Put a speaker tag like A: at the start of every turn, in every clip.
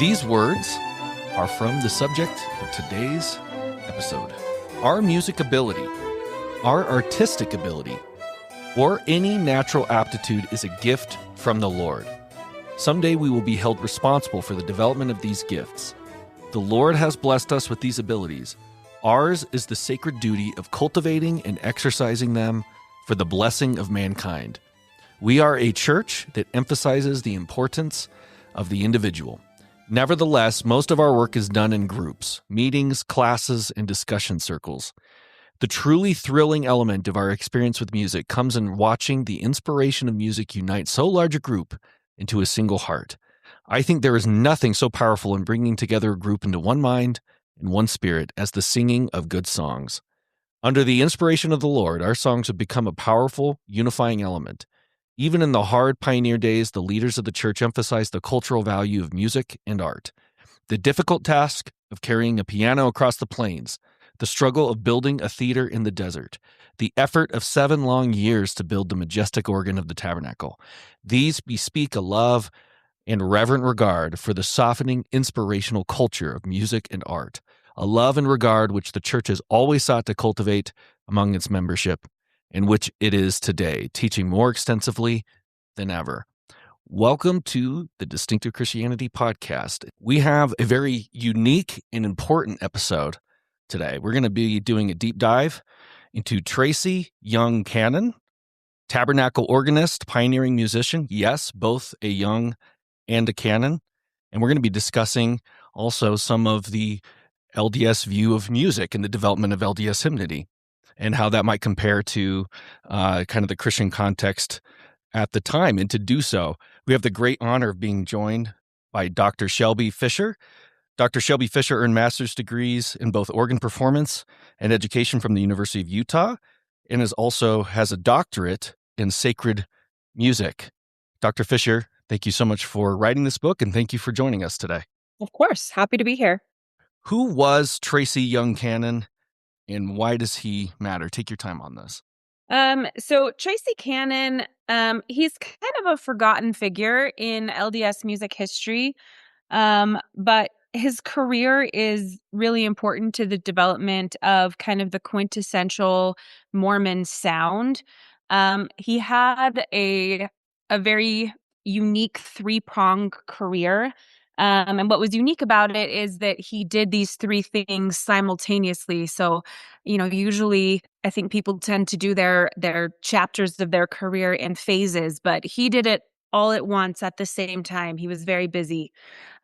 A: These words are from the subject of today's episode. Our music ability, our artistic ability, or any natural aptitude is a gift from the Lord. Someday we will be held responsible for the development of these gifts. The Lord has blessed us with these abilities. Ours is the sacred duty of cultivating and exercising them for the blessing of mankind. We are a church that emphasizes the importance of the individual. Nevertheless, most of our work is done in groups, meetings, classes, and discussion circles. The truly thrilling element of our experience with music comes in watching the inspiration of music unite so large a group into a single heart. I think there is nothing so powerful in bringing together a group into one mind and one spirit as the singing of good songs. Under the inspiration of the Lord, our songs have become a powerful, unifying element. Even in the hard pioneer days, the leaders of the church emphasized the cultural value of music and art. The difficult task of carrying a piano across the plains, the struggle of building a theater in the desert, the effort of 7 long years to build the majestic organ of the Tabernacle. These bespeak a love and reverent regard for the softening, inspirational culture of music and art, a love and regard which the church has always sought to cultivate among its membership, and which it is today, teaching more extensively than ever. Welcome to the Distinctive Christianity podcast. We have a very unique and important episode today. We're going to be doing a deep dive into Tracy Young Cannon, Tabernacle organist, pioneering musician. Yes, both a Young and a Cannon. And we're going to be discussing also some of the LDS view of music and the development of LDS Hymnody, and how that might compare to kind of the Christian context at the time. And to do so, we have the great honor of being joined by Dr. Shelby Fisher. Dr. Shelby Fisher earned master's degrees in both organ performance and education from the University of Utah, and also has a doctorate in sacred music. Dr. Fisher, thank you so much for writing this book, and thank you for joining us today.
B: Of course. Happy to be here.
A: Who was Tracy Young Cannon, and why does he matter? Take your time on this.
B: So Tracy Cannon, he's kind of a forgotten figure in LDS music history, but his career is really important to the development of kind of the quintessential Mormon sound. He had a very unique 3-pronged career. And what was unique about it is that he did these 3 things simultaneously. So, usually I think people tend to do their chapters of their career in phases, but he did it all at once at the same time. He was very busy.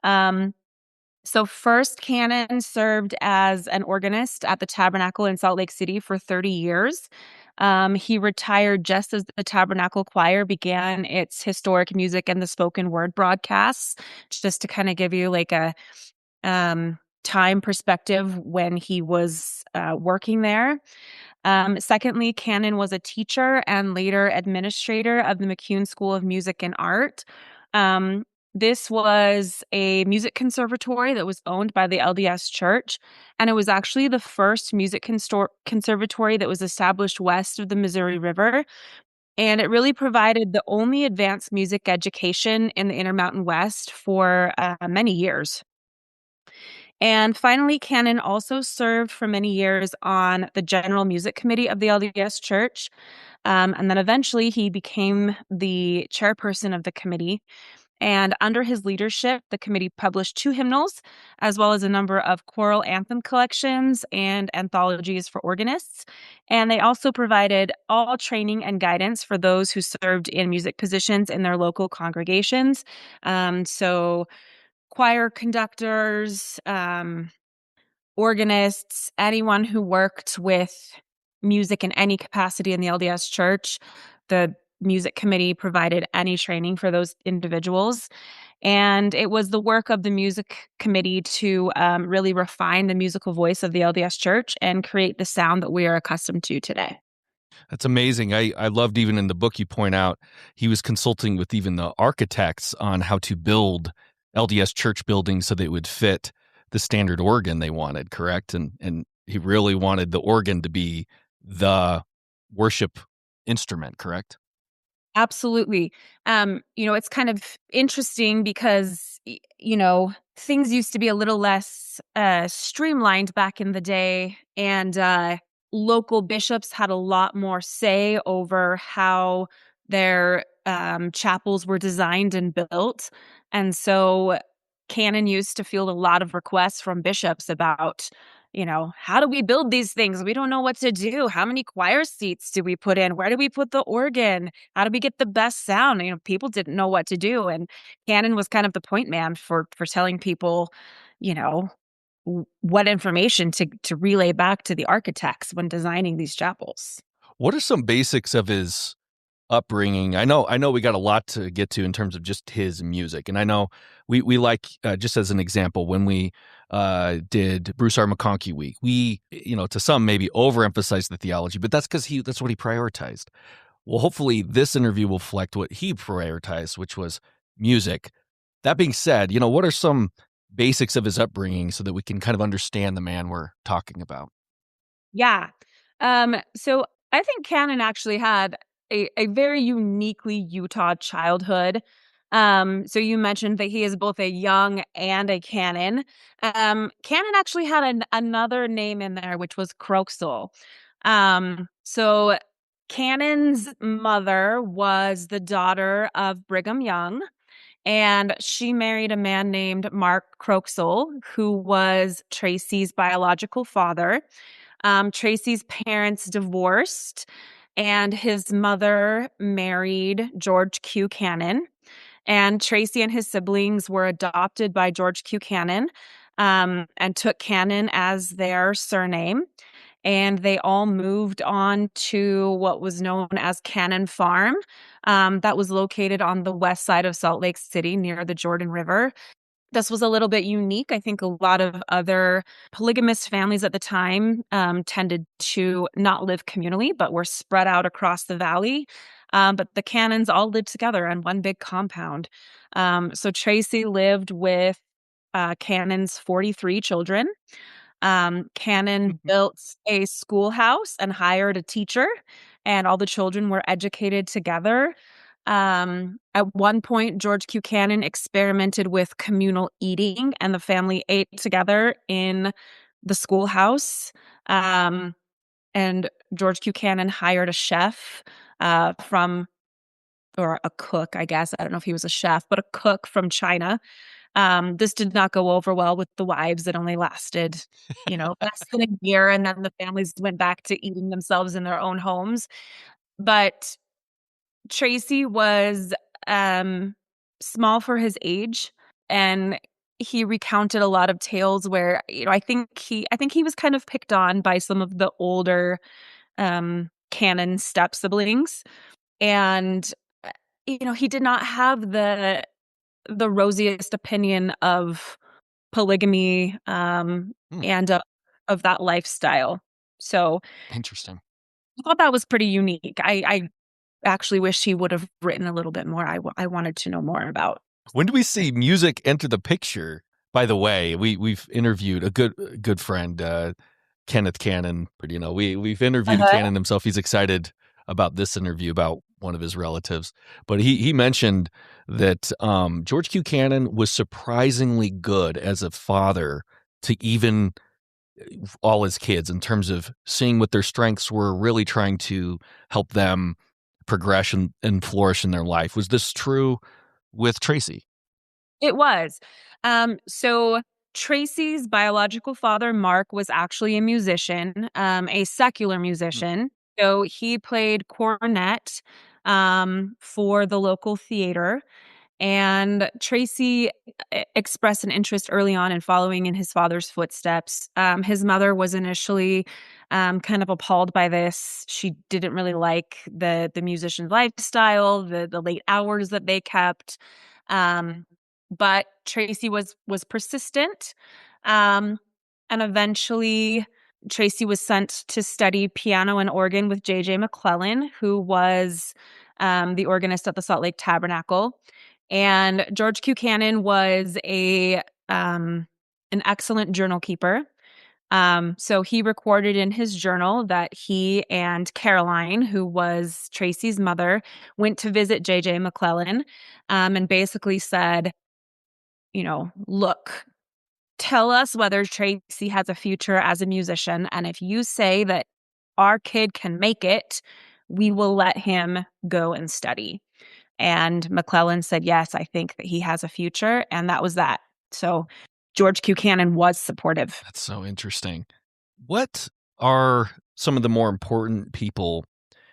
B: So first, Cannon served as an organist at the Tabernacle in Salt Lake City for 30 years. He retired just as the Tabernacle Choir began its historic music and the spoken word broadcasts, just to kind of give you like a time perspective when he was working there. Secondly, Cannon was a teacher and later administrator of the McCune School of Music and Art. This was a music conservatory that was owned by the LDS Church, and it was actually the first music conservatory that was established west of the Missouri River, and it really provided the only advanced music education in the Intermountain West for many years. And finally, Cannon also served for many years on the General Music Committee of the LDS Church, and then eventually he became the chairperson of the committee. And under his leadership, the committee published 2 hymnals, as well as a number of choral anthem collections and anthologies for organists. And they also provided all training and guidance for those who served in music positions in their local congregations. So choir conductors, organists, anyone who worked with music in any capacity in the LDS Church, the music committee provided any training for those individuals. And it was the work of the music committee to really refine the musical voice of the LDS Church and create the sound that we are accustomed to today.
A: That's amazing. I loved even in the book you point out, he was consulting with even the architects on how to build LDS church buildings so they would fit the standard organ they wanted, correct? And he really wanted the organ to be the worship instrument, correct?
B: Absolutely. It's kind of interesting because, things used to be a little less streamlined back in the day, and local bishops had a lot more say over how their chapels were designed and built. And so Canon used to field a lot of requests from bishops about, how do we build these things? We don't know what to do. How many choir seats do we put in? Where do we put the organ? How do we get the best sound? People didn't know what to do, and Cannon was kind of the point man for telling people, you know, what information to relay back to the architects when designing these chapels.
A: What are some basics of his upbringing? I know we got a lot to get to in terms of just his music, and I know we like, just as an example, when we did Bruce R. McConkie Week, we, to some maybe overemphasized the theology, but that's what he prioritized. Well, hopefully this interview will reflect what he prioritized, which was music. That being said, what are some basics of his upbringing so that we can kind of understand the man we're talking about?
B: Yeah. So I think Cannon actually had a very uniquely Utah childhood. So you mentioned that he is both a Young and a Cannon. Cannon actually had another name in there, which was Croxall. So Cannon's mother was the daughter of Brigham Young, and she married a man named Mark Croxall, who was Tracy's biological father. Tracy's parents divorced, and his mother married George Q. Cannon. And Tracy and his siblings were adopted by George Q. Cannon, and took Cannon as their surname. And they all moved on to what was known as Cannon Farm, that was located on the west side of Salt Lake City near the Jordan River. This was a little bit unique. I think a lot of other polygamous families at the time tended to not live communally, but were spread out across the valley. But the Cannons all lived together on one big compound. So Tracy lived with Cannon's 43 children. Cannon built a schoolhouse and hired a teacher, and all the children were educated together. At one point, George Q. Cannon experimented with communal eating, and the family ate together in the schoolhouse. And George Q. Cannon hired a chef or a cook, I guess. I don't know if he was a chef, but a cook from China. This did not go over well with the wives. It only lasted, less than a year, and then the families went back to eating themselves in their own homes. But Tracy was small for his age, and he recounted a lot of tales where, I think he was kind of picked on by some of the older Cannon step siblings, and he did not have the rosiest opinion of polygamy,
A: Hmm,
B: and of that lifestyle. So
A: interesting.
B: I thought that was pretty unique. I actually wish he would have written a little bit more. I wanted to know more about.
A: When do we see music enter the picture? By the way, we've interviewed a good friend, Kenneth Cannon. But we've interviewed
B: Uh-huh.
A: Cannon himself. He's excited about this interview about one of his relatives. But he mentioned that George Q. Cannon was surprisingly good as a father to even all his kids in terms of seeing what their strengths were, really trying to help them progress and flourish in their life. Was this true with Tracy?
B: It was. So Tracy's biological father, Mark, was actually a musician, a secular
A: Hmm,
B: musician. So he played cornet for the local theater. And Tracy expressed an interest early on in following in his father's footsteps. His mother was initially kind of appalled by this. She didn't really like the musician's lifestyle, the late hours that they kept. Um, but Tracy was persistent, um, and eventually Tracy was sent to study piano and organ with J.J. McClellan, who was the organist at the Salt Lake Tabernacle. And George Q. Cannon was an excellent journal keeper. So he recorded in his journal that he and Caroline, who was Tracy's mother, went to visit J.J. McClellan, and basically said, look, tell us whether Tracy has a future as a musician. And if you say that our kid can make it, we will let him go and study. And McClellan said, yes, I think that he has a future. And that was that. So George Q. Cannon was supportive.
A: That's so interesting. What are some of the more important people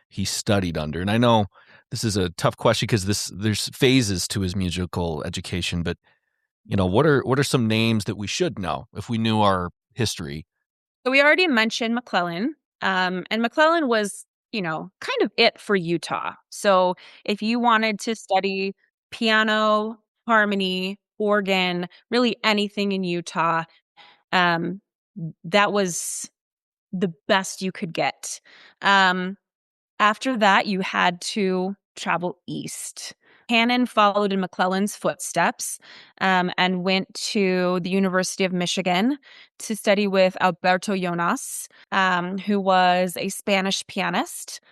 A: he studied under? And I know this is a tough question because there's phases to his musical education, but what are some names that we should know if we knew our history?
B: So we already mentioned McClellan, and McClellan was, kind of it for Utah. So if you wanted to study piano, harmony, organ, really anything in Utah, um, that was the best you could get. After that, you had to travel east. Cannon followed in McClellan's footsteps, and went to the University of Michigan to study with Alberto Jonas, who was a Spanish pianist.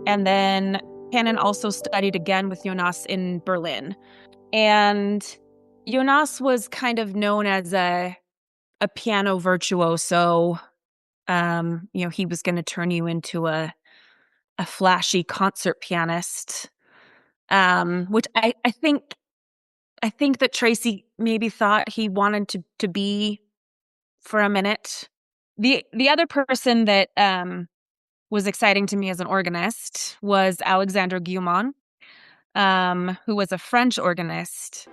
B: And then Cannon also studied again with Jonas in Berlin. And Jonas was kind of known as a piano virtuoso. He was going to turn you into a flashy concert pianist, which I think that Tracy maybe thought he wanted to be for a minute. The other person that was exciting to me as an organist was Alexandre Guillemot, who was a French organist.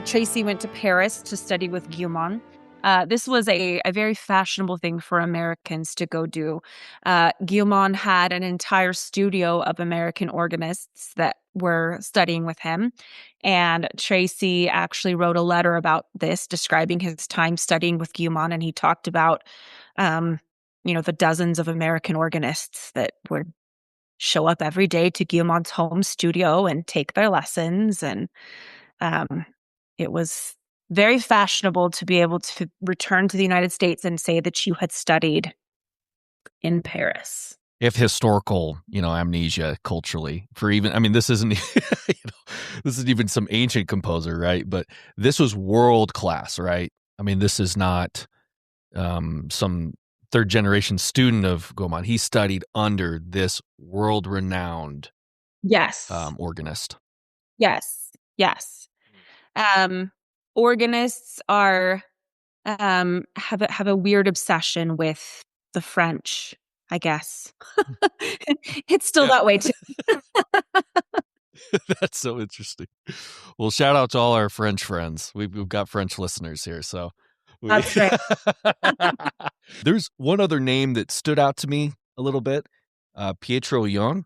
B: Tracy went to Paris to study with Guilmant. This was a very fashionable thing for Americans to go do. Guilmant had an entire studio of American organists that were studying with him. And Tracy actually wrote a letter about this, describing his time studying with Guilmant. And he talked about, the dozens of American organists that would show up every day to Guilmant's home studio and take their lessons. And it was very fashionable to be able to return to the United States and say that you had studied in Paris.
A: If historical, amnesia culturally for even, this isn't, this isn't even some ancient composer, right? But this was world class, right? This is not some third generation student of Guilmant. He studied under this world renowned
B: Yes.
A: Organist.
B: Yes. Organists are have a weird obsession with the French, I guess. It's still that way too.
A: That's so interesting. Well, shout out to all our French friends. We've got French listeners here, so
B: That's right.
A: There's one other name that stood out to me a little bit, Pietro Young.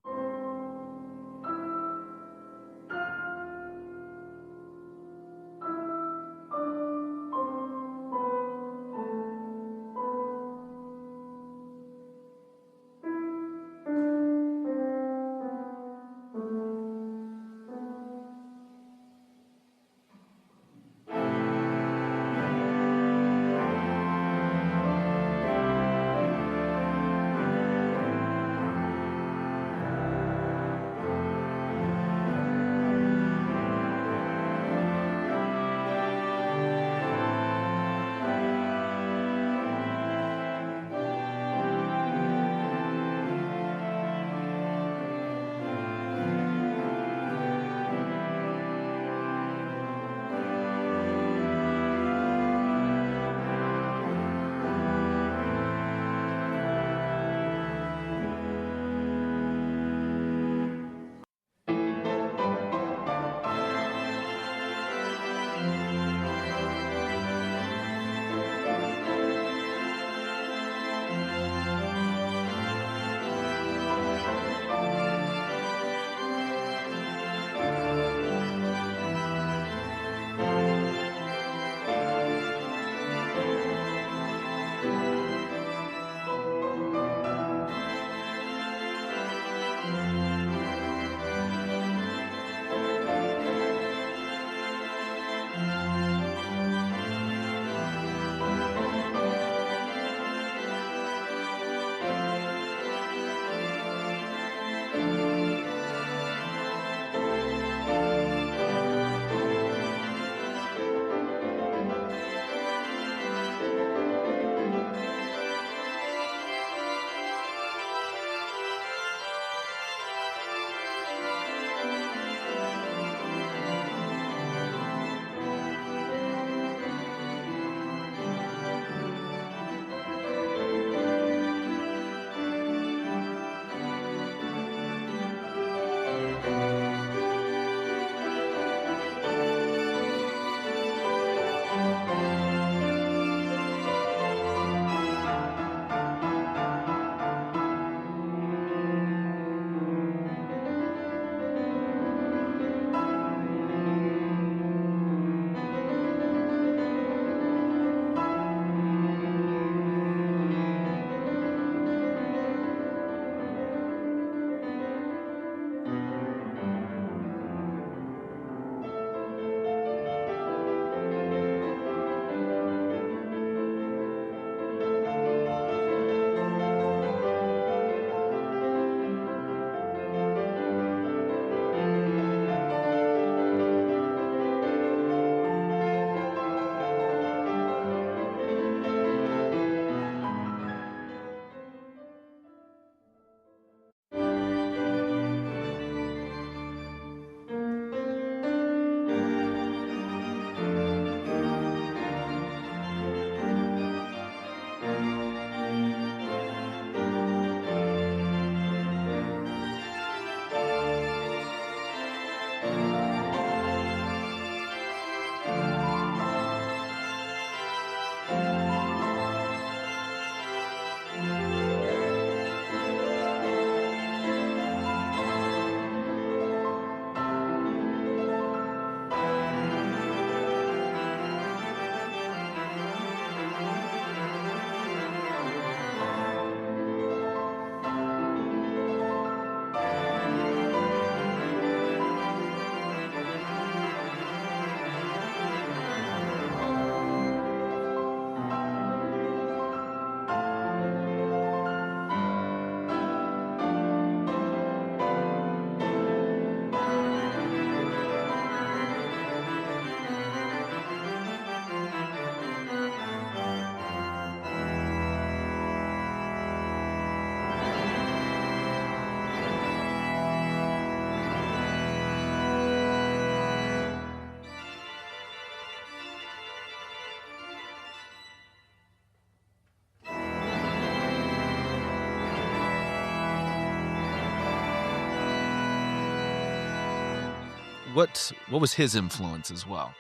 A: what was his influence as well?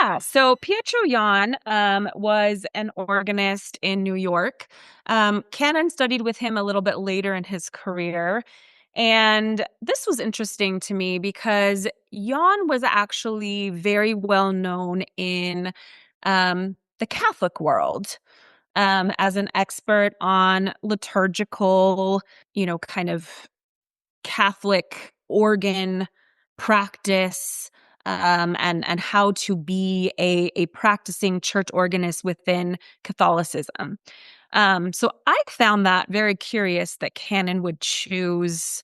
B: Yeah, so Pietro Jan was an organist in New York. Cannon studied with him a little bit later in his career. And this was interesting to me because Jan was actually very well known in the Catholic world as an expert on liturgical, kind of Catholic organ practice, and how to be a practicing church organist within Catholicism. So I found that very curious that Cannon would choose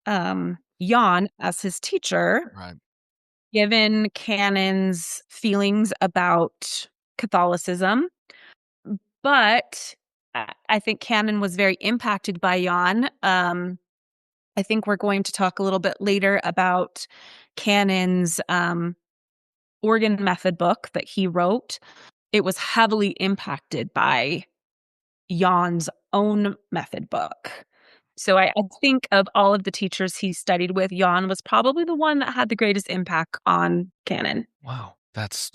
B: Jan as his teacher,
A: Right.
B: given Cannon's feelings about Catholicism. But I think Cannon was very impacted by Jan. I think we're going to talk a little bit later about Cannon's organ method book that he wrote. It was heavily impacted by Jan's own method book. So I think of all of the teachers he studied with, Jan was probably the one that had the greatest impact on Cannon.
A: Wow. That's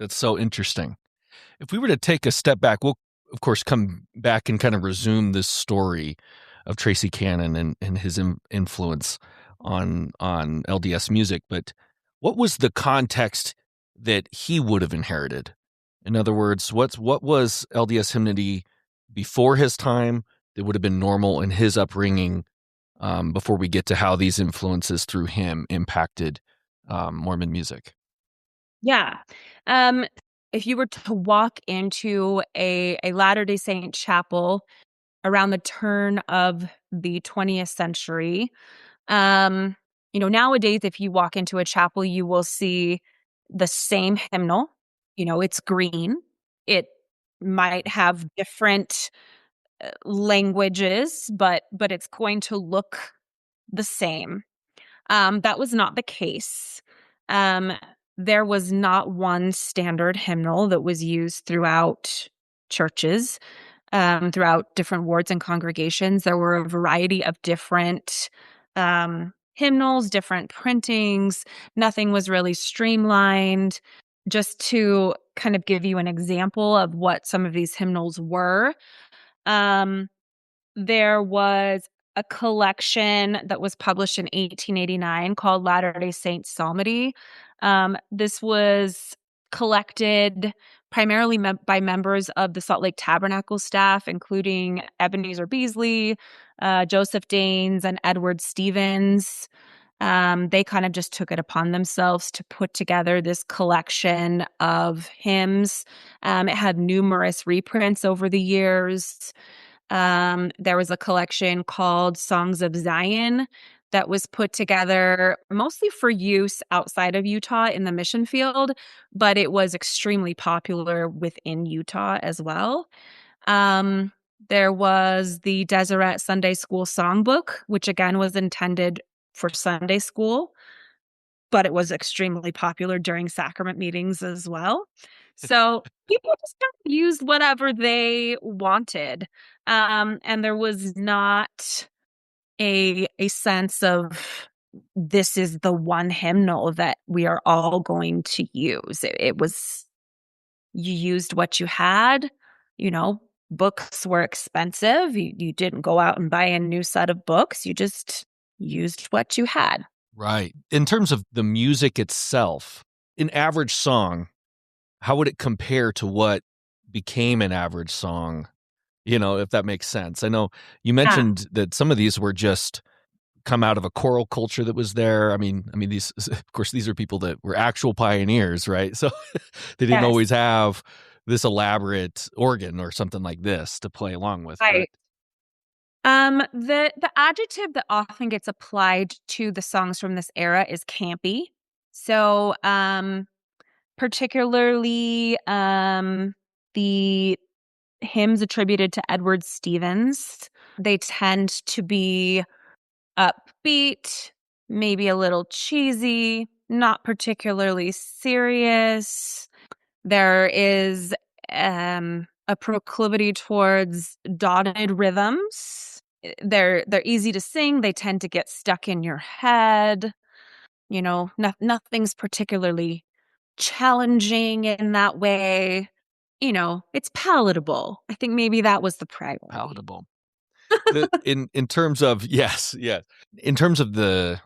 A: so interesting. If we were to take a step back, we'll of course come back and kind of resume this story of Tracy Cannon and his influence on LDS music. But what was the context that he would have inherited? In other words, what was LDS hymnody before his time that would have been normal in his upbringing, before we get to how these influences through him impacted Mormon music?
B: Yeah. Um, if you were to walk into a Latter-day Saint chapel around the turn of the 20th century, nowadays, if you walk into a chapel, you will see the same hymnal. It's green. It might have different languages, but it's going to look the same. That was not the case. Um, there was not one standard hymnal that was used throughout churches, throughout different wards and congregations. There were a variety of different hymnals, different printings. Nothing was really streamlined. Just to kind of give you an example of what some of these hymnals were, um, there was a collection that was published in 1889 called Latter-day Saints Psalmody. This was collected primarily by members of the Salt Lake Tabernacle staff, including Ebenezer Beasley, Joseph Daines, and Edward Stevens. They kind of just took it upon themselves to put together this collection of hymns. It had numerous reprints over the years. There was a collection called Songs of Zion that was put together mostly for use outside of Utah in the mission field, but it was extremely popular within Utah as well. Um, there was the Deseret Sunday School Songbook, which again was intended for Sunday school, but it was extremely popular during sacrament meetings as well. So people just kind of used whatever they wanted. And there was not a sense of this is the one hymnal that we are all going to use. It was you used what you had, you know, books were expensive. You didn't go out and buy a new set of books. You just used what you had.
A: Right. In terms of the music itself, an average song, how would it compare to what became an average song? If that makes sense. I know you
B: Yeah.
A: mentioned that some of these were just come out of a choral culture that was there. I mean, these, of course, these are people that were actual pioneers, right? So they didn't
B: Yes.
A: always have this elaborate organ or something like this to play along with,
B: Right.
A: correct?
B: The adjective that often gets applied to the songs from this era is campy. So, particularly the hymns attributed to Edward Stevens, they tend to be upbeat, maybe a little cheesy, not particularly serious. There is a proclivity towards dotted rhythms. They're easy to sing. They tend to get stuck in your head. Nothing's particularly challenging in that way. It's palatable. I think maybe that was the priority.
A: Palatable. In terms of in terms of the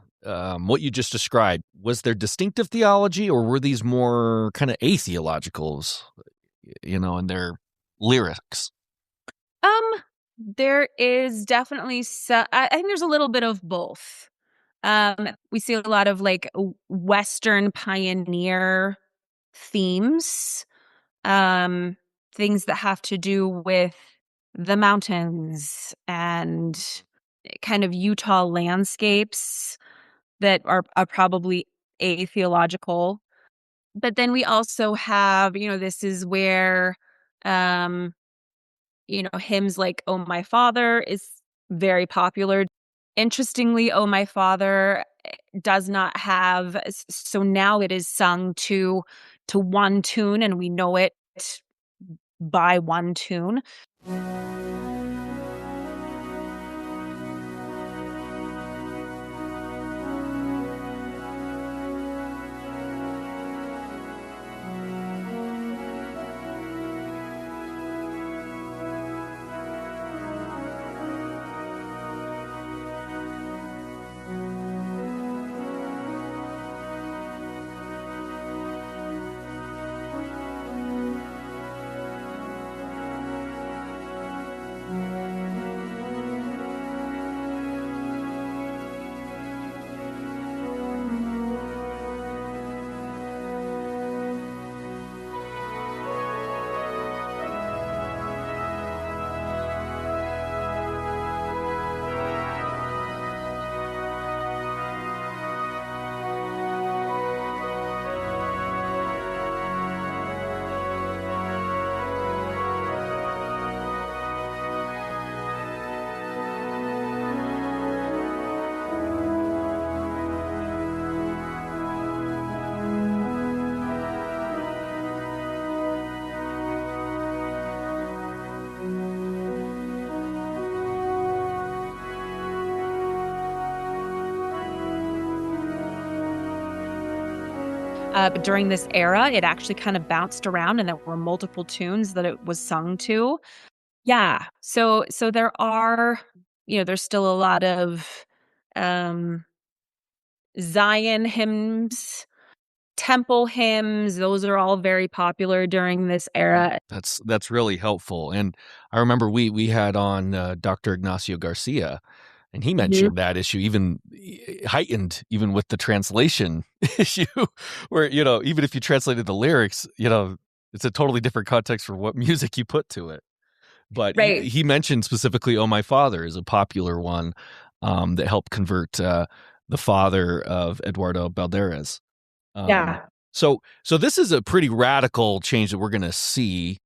A: what you just described, was there distinctive theology, or were these more kind of atheologicals, in their lyrics?
B: There is definitely I think there's a little bit of both. We see a lot of like Western pioneer themes, things that have to do with the mountains and kind of Utah landscapes that are probably atheological. But then we also have, this is where, hymns like "Oh My Father" is very popular. Interestingly, "Oh My Father" does not have, so now it is sung to one tune, and we know it by one tune. But during this era, it actually kind of bounced around, and there were multiple tunes that it was sung to. Yeah. So there are, there's still a lot of Zion hymns, temple hymns. Those are all very popular during this era.
A: That's really helpful. And I remember we had on Dr. Ignacio Garcia, and he mentioned that issue even heightened even with the translation issue, where, even if you translated the lyrics, it's a totally different context for what music you put to it. But
B: Right.
A: he mentioned specifically "Oh My Father" is a popular one that helped convert the father of Eduardo Balderas.
B: Yeah.
A: So this is a pretty radical change that we're going to see.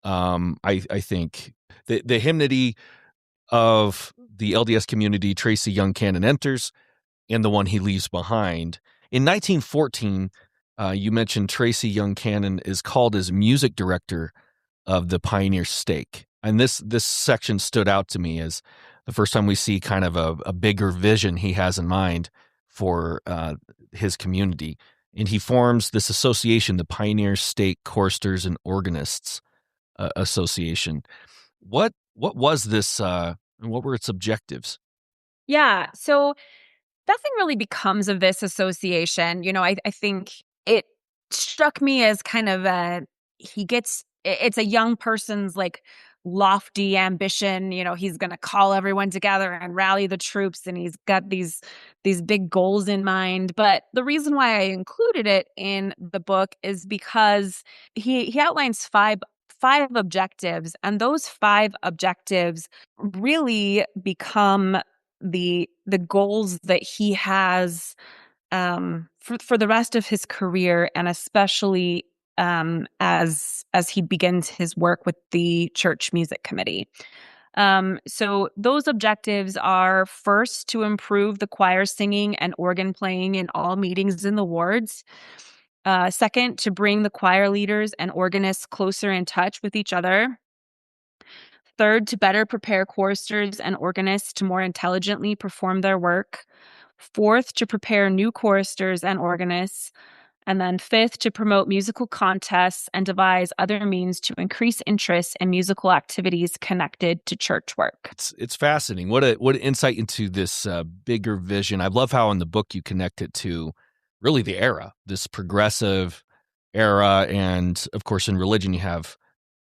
A: I think the hymnody of the LDS community, Tracy Young Cannon enters, and the one he leaves behind. In 1914, you mentioned Tracy Young Cannon is called as music director of the Pioneer Stake. And this section stood out to me as the first time we see kind of a bigger vision he has in mind for his community. And he forms this association, the Pioneer Stake Choristers and Organists Association. What was this, and what were its objectives?
B: Yeah. So nothing really becomes of this association. I think it struck me as kind of it's a young person's like lofty ambition. He's going to call everyone together and rally the troops, and he's got these big goals in mind. But the reason why I included it in the book is because he outlines five objectives, and those five objectives really become the goals that he has for the rest of his career, and especially as he begins his work with the church music committee. So those objectives are, first, to improve the choir singing and organ playing in all meetings in the wards. Second, to bring the choir leaders and organists closer in touch with each other. Third, to better prepare choristers and organists to more intelligently perform their work. Fourth, to prepare new choristers and organists. And then fifth, to promote musical contests and devise other means to increase interest in musical activities connected to church work.
A: It's fascinating. What an insight into this bigger vision. I love how in the book you connect it to really the era, this progressive era, and of course in religion you have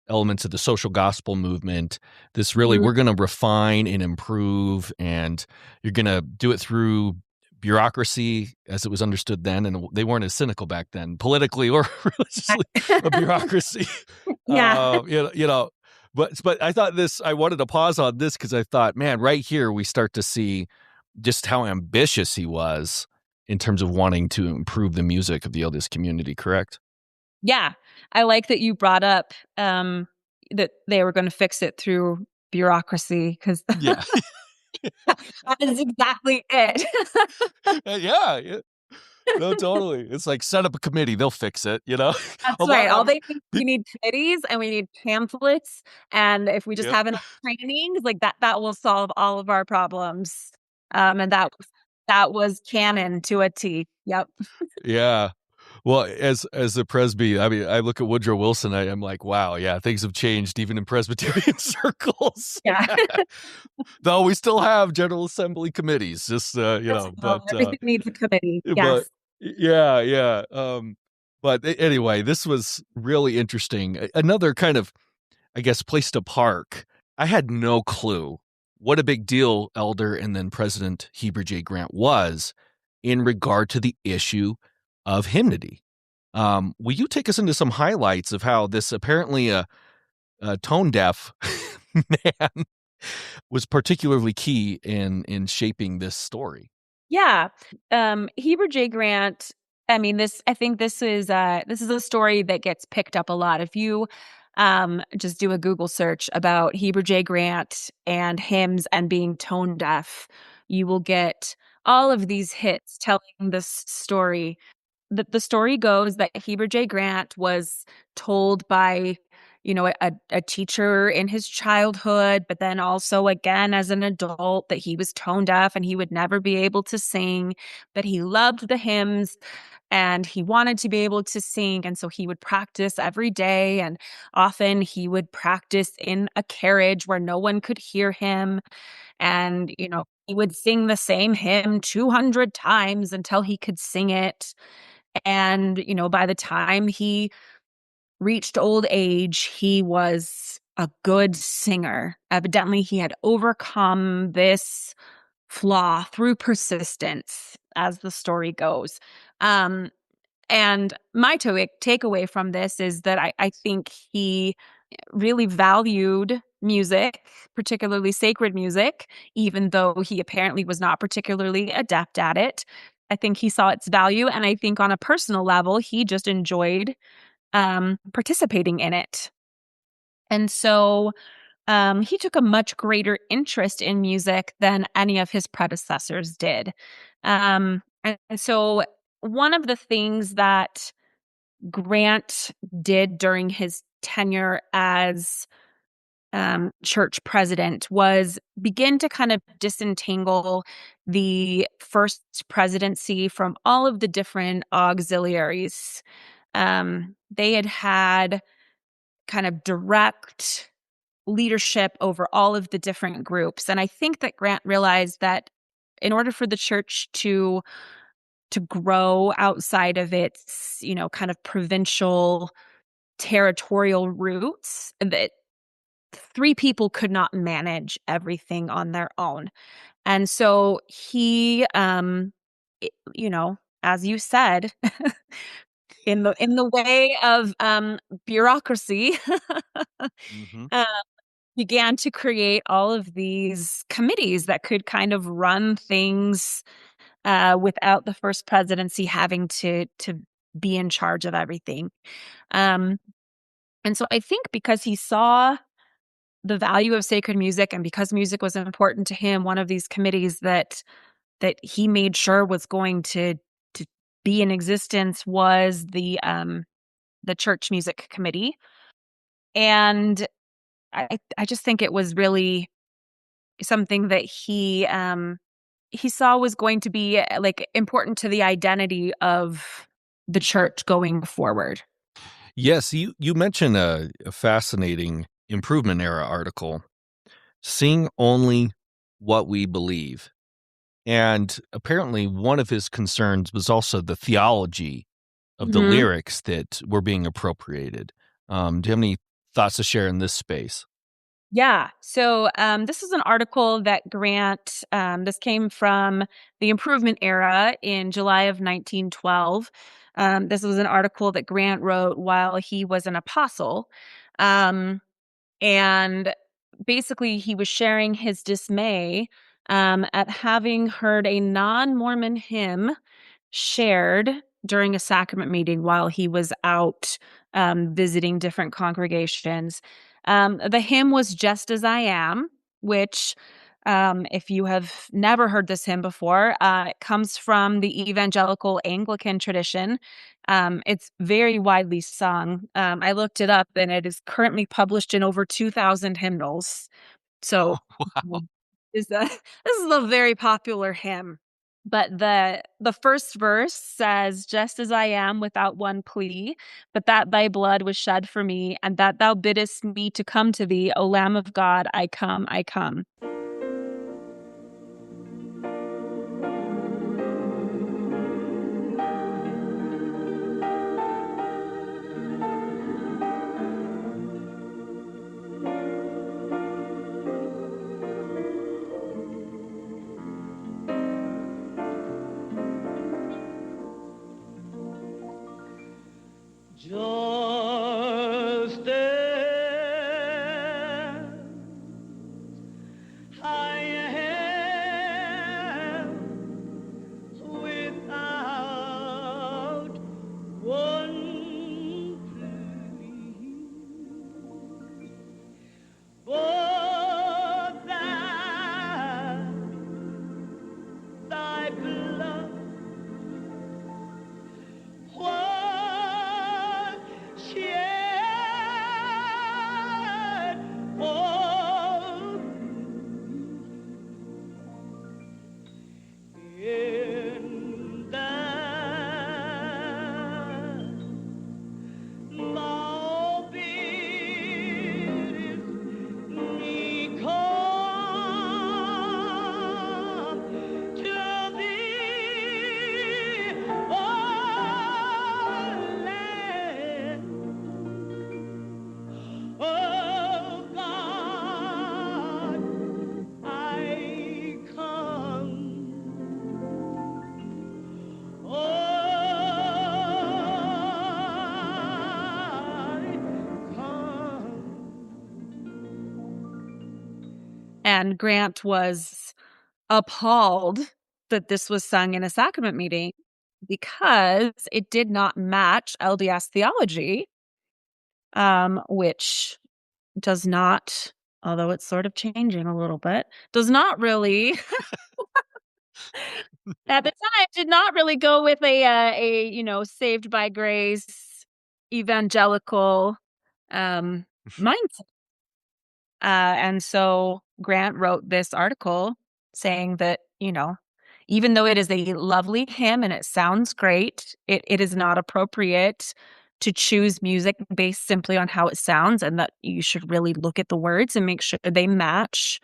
A: elements of the social gospel movement. This really, we're going to refine and improve, and you're going to do it through bureaucracy as it was understood then, and they weren't as cynical back then, politically or religiously, a bureaucracy.
B: Yeah.
A: You know, but I thought I wanted to pause on this because I thought, man, right here we start to see just how ambitious he was in terms of wanting to improve the music of the LDS community, correct?
B: Yeah. I like that you brought up that they were going to fix it through bureaucracy, because
A: Yeah.
B: that is exactly it.
A: Yeah. No, totally. It's like set up a committee, they'll fix it, you know? A
B: That's right.
A: lot
B: All
A: of
B: they need, we
A: peop
B: need committees and we need pamphlets. And if we just
A: Yep.
B: have enough trainings, like that will solve all of our problems. And that was canon to a T. Yep.
A: Yeah. Well, as a Presby, I mean, I look at Woodrow Wilson, I'm like, wow, yeah, things have changed even in Presbyterian circles.
B: Yeah.
A: Though we still have General Assembly committees, just
B: Everything needs a committee.
A: but
B: Yes.
A: yeah. But anyway, this was really interesting. Another kind of, I guess, place to park. I had no clue what a big deal Elder and then President Heber J. Grant was in regard to the issue of hymnody. Will you take us into some highlights of how this apparently a tone deaf man was particularly key in shaping this story?
B: Yeah. Heber J. Grant, I mean, I think this is a story that gets picked up a lot. If you just do a Google search about Heber J. Grant and hymns and being tone deaf, you will get all of these hits telling this story. The story goes that Heber J. Grant was told by, a teacher in his childhood, but then also again as an adult, that he was tone deaf and he would never be able to sing, but he loved the hymns and he wanted to be able to sing. And so he would practice every day. And often he would practice in a carriage where no one could hear him. And, he would sing the same hymn 200 times until he could sing it. And, by the time he reached old age, he was a good singer. Evidently, he had overcome this flaw through persistence, as the story goes. Um, and my takeaway from this is that I think he really valued music, particularly sacred music, even though he apparently was not particularly adept at it. I think he saw its value. And I think on a personal level, he just enjoyed participating in it. And so he took a much greater interest in music than any of his predecessors did. And so one of the things that Grant did during his tenure as church president was begin to kind of disentangle the first presidency from all of the different auxiliaries. They had kind of direct leadership over all of the different groups. And I think that Grant realized that in order for the church to grow outside of its, kind of provincial territorial roots, that three people could not manage everything on their own. And so he as you said, in the way of bureaucracy,
A: Mhm.
B: uh, began to create all of these committees that could kind of run things without the first presidency having to be in charge of everything. Um, and so I think because he saw the value of sacred music and because music was important to him, one of these committees that he made sure was going to be in existence was the church music committee. And I just think it was really something that he he saw was going to be like important to the identity of the church going forward.
A: Yes, you mentioned a fascinating Improvement Era article, Sing Only What We Believe. And apparently one of his concerns was also the theology of the
B: Mhm.
A: lyrics that were being appropriated. Do you have any thoughts to share in this space?
B: Yeah. So this is an article that Grant, this came from the Improvement Era in July of 1912. This was an article that Grant wrote while he was an apostle. Um, and basically, he was sharing his dismay at having heard a non Mormon hymn shared during a sacrament meeting while he was out visiting different congregations. The hymn was Just as I Am, which, if you have never heard this hymn before, it comes from the evangelical Anglican tradition. It's very widely sung. I looked it up and it is currently published in over 2,000 hymnals. So,
A: Wow.
B: this is a very popular hymn. But the first verse says, "Just as I am without one plea, but that thy blood was shed for me, and that thou biddest me to come to thee, O Lamb of God, I come, I come."
C: Just as I am without one plea, but that thy blood was shed for me, in that thou biddest me come to thee, O Lamb of God, I come. I come.
B: And Grant was appalled that this was sung in a sacrament meeting because it did not match LDS theology, which does not, although it's sort of changing a little bit, does not really at the time did not really go with saved by grace evangelical mindset. And so Grant wrote this article saying that, even though it is a lovely hymn and it sounds great, it is not appropriate to choose music based simply on how it sounds, and that you should really look at the words and make sure they match,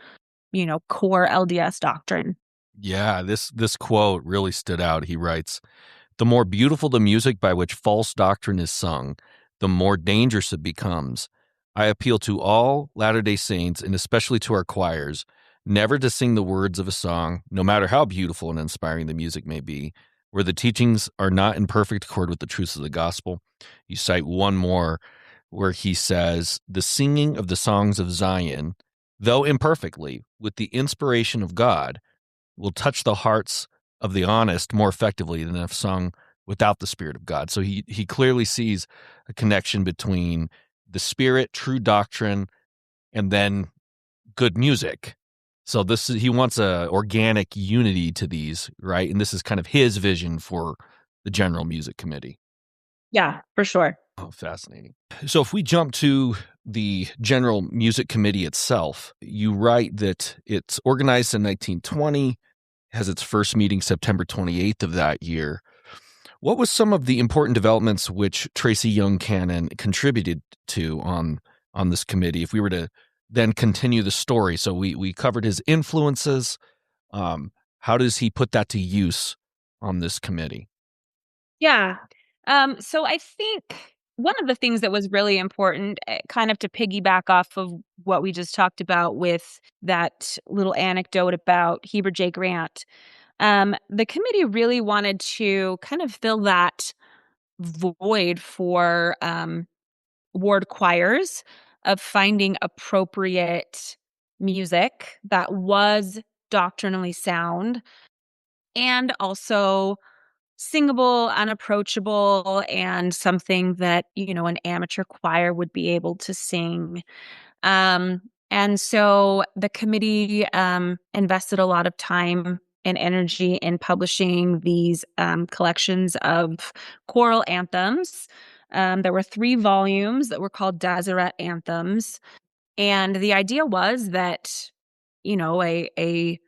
B: core LDS doctrine.
A: Yeah, this quote really stood out. He writes, "The more beautiful the music by which false doctrine is sung, the more dangerous it becomes. I appeal to all Latter-day Saints, and especially to our choirs, never to sing the words of a song, no matter how beautiful and inspiring the music may be, where the teachings are not in perfect accord with the truths of the gospel." You cite one more where he says, "The singing of the songs of Zion, though imperfectly, with the inspiration of God, will touch the hearts of the honest more effectively than if sung without the Spirit of God." So he clearly sees a connection between the Spirit, true doctrine, and then good music. So he wants a organic unity to these, right? And this is kind of his vision for the General Music Committee.
B: Yeah, for sure.
A: Oh, fascinating. So if we jump to the General Music Committee itself, you write that it's organized in 1920, has its first meeting September 28th of that year. What was some of the important developments which Tracy Young Cannon contributed to on this committee? If we were to then continue the story, so we covered his influences. How does he put that to use on this committee?
B: Yeah. So I think one of the things that was really important, kind of to piggyback off of what we just talked about with that little anecdote about Heber J. Grant, the committee really wanted to kind of fill that void for ward choirs of finding appropriate music that was doctrinally sound and also singable, unapproachable, and something that, an amateur choir would be able to sing. Um, and so the committee invested a lot of time and energy in publishing these collections of choral anthems. There were 3 volumes that were called Deseret Anthems. And the idea was that, a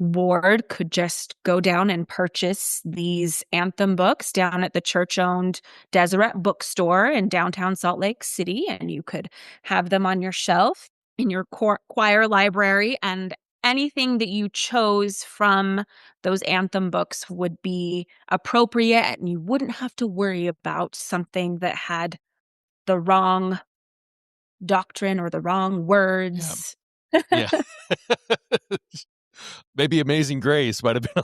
B: ward could just go down and purchase these anthem books down at the church-owned Deseret bookstore in downtown Salt Lake City, and you could have them on your shelf in your choir library, and anything that you chose from those anthem books would be appropriate, and you wouldn't have to worry about something that had the wrong doctrine or the wrong
A: Yeah.
B: words.
A: Yeah. Maybe Amazing Grace might have been on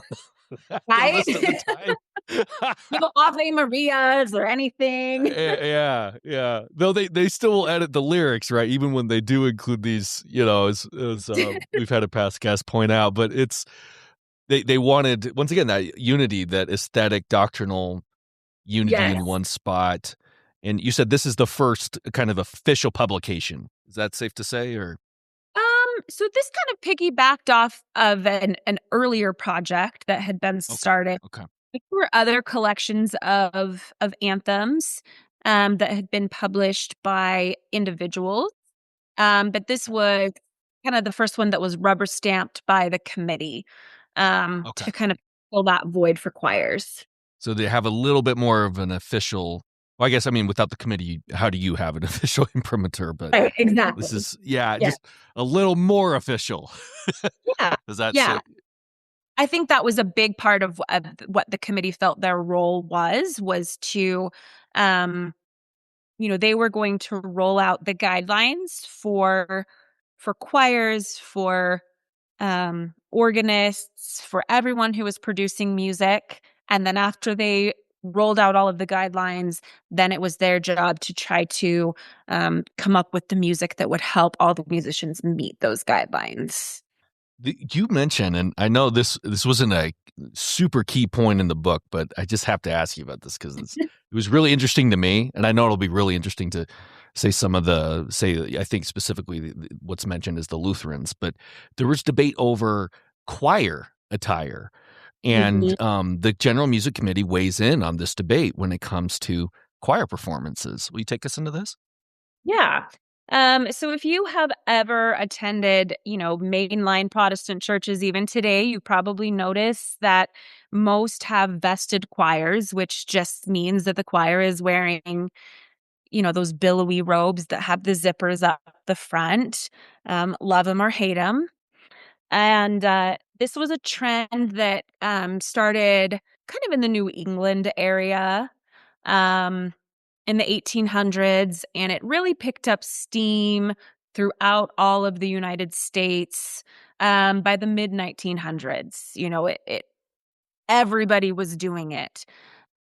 A: the
B: Right?
A: list at the time.
B: No Ave Marias or anything.
A: Yeah. Though they still will edit the lyrics, right? Even when they do include these, as we've had a past guest point out. But they wanted, once again, that unity, that aesthetic, doctrinal unity
B: Yes.
A: in one spot. And you said this is the first kind of official publication. Is that safe to say, or?
B: So this kind of piggybacked off of an earlier project that had been started.
A: Okay.
B: There were other collections of anthems that had been published by individuals. But this was kind of the first one that was rubber stamped by the committee
A: Okay.
B: to kind of fill that void for choirs.
A: So they have a little bit more of an official. Well, I guess, without the committee, how do you have an official imprimatur? But
B: Right, exactly.
A: this is,
B: Yeah.
A: just a little more official.
B: Yeah.
A: Does that
B: Yeah.
A: say?
B: I think that was a big part of what the committee felt their role was to, they were going to roll out the guidelines for choirs, for organists, for everyone who was producing music. And then after they rolled out all of the guidelines, then it was their job to try to come up with the music that would help all the musicians meet those guidelines.
A: You mentioned, and I know this wasn't a super key point in the book, but I just have to ask you about this because it was really interesting to me, and I know it'll be really interesting to say I think specifically what's mentioned is the Lutherans, but there was debate over choir attire, and the General Music Committee weighs in on this debate when it comes to choir performances. Will you take us into this?
B: Yeah. So if you have ever attended, mainline Protestant churches even today, you probably notice that most have vested choirs, which just means that the choir is wearing, those billowy robes that have the zippers up the front. Love them or hate them. And this was a trend that started kind of in the New England area. In the 1800s, and it really picked up steam throughout all of the United States by the mid 1900s. Everybody was doing it,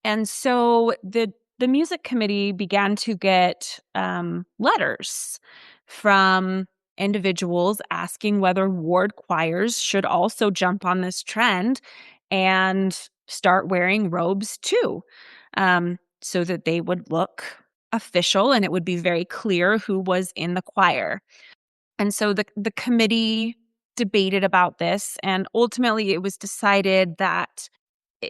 B: and so the music committee began to get letters from individuals asking whether ward choirs should also jump on this trend and start wearing robes too. So that they would look official and it would be very clear who was in the choir. And so the committee debated about this, and ultimately it was decided that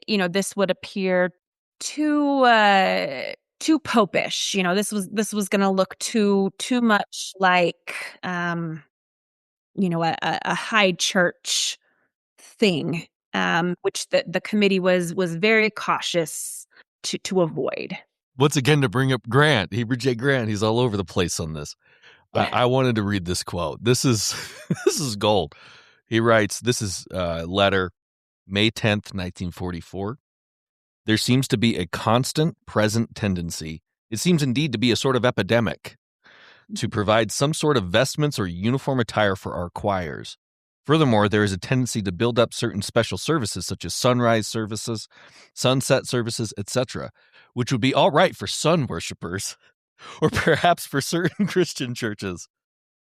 B: this would appear too popish. This was going to look too much like a high church thing. which the committee was very cautious to avoid.
A: Once again, to bring up Grant, Heber J. Grant, he's all over the place on this.
B: Yeah.
A: I wanted to read this quote. This is this is gold. He writes, this is a letter, May 10th, 1944. There seems to be a constant present tendency. It seems indeed to be a sort of epidemic to provide some sort of vestments or uniform attire for our choirs. Furthermore, there is a tendency to build up certain special services such as sunrise services, sunset services, etc., which would be all right for sun worshippers or perhaps for certain Christian churches,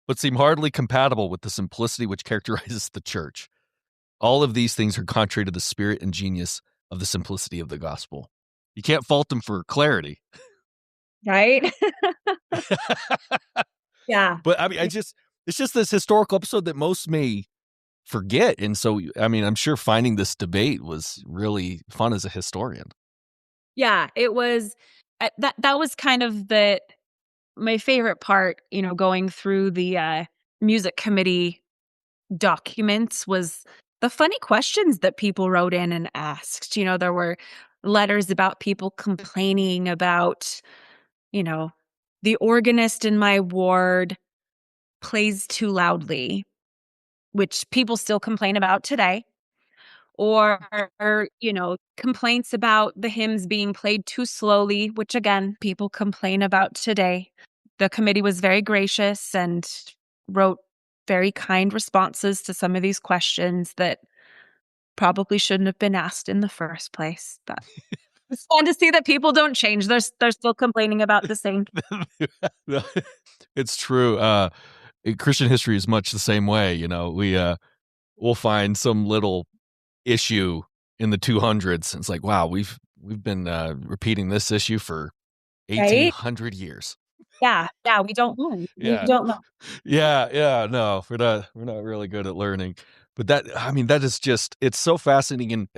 A: but seem hardly compatible with the simplicity which characterizes the church. All of these things are contrary to the spirit and genius of the simplicity of the gospel. You can't fault them for clarity.
B: Right? Yeah.
A: But I mean, it's just this historical episode that most may forget. And so, I mean, I'm sure finding this debate was really fun as a historian.
B: Yeah, it was that was kind of my favorite part, going through the music committee documents was the funny questions that people wrote in and asked. There were letters about people complaining about, the organist in my ward plays too loudly, which people still complain about today. Or, complaints about the hymns being played too slowly, which again, people complain about today. The committee was very gracious and wrote very kind responses to some of these questions that probably shouldn't have been asked in the first place. But it's fun to see that people don't change. They're still complaining about the same.
A: It's true. Christian history is much the same way. We'll find some little issue in the 200s. It's like, wow, we've been repeating this issue for 1800 years.
B: Yeah, we don't learn.
A: Yeah.
B: We don't know.
A: Yeah, no, we're not really good at learning. But that is just, it's so fascinating. And,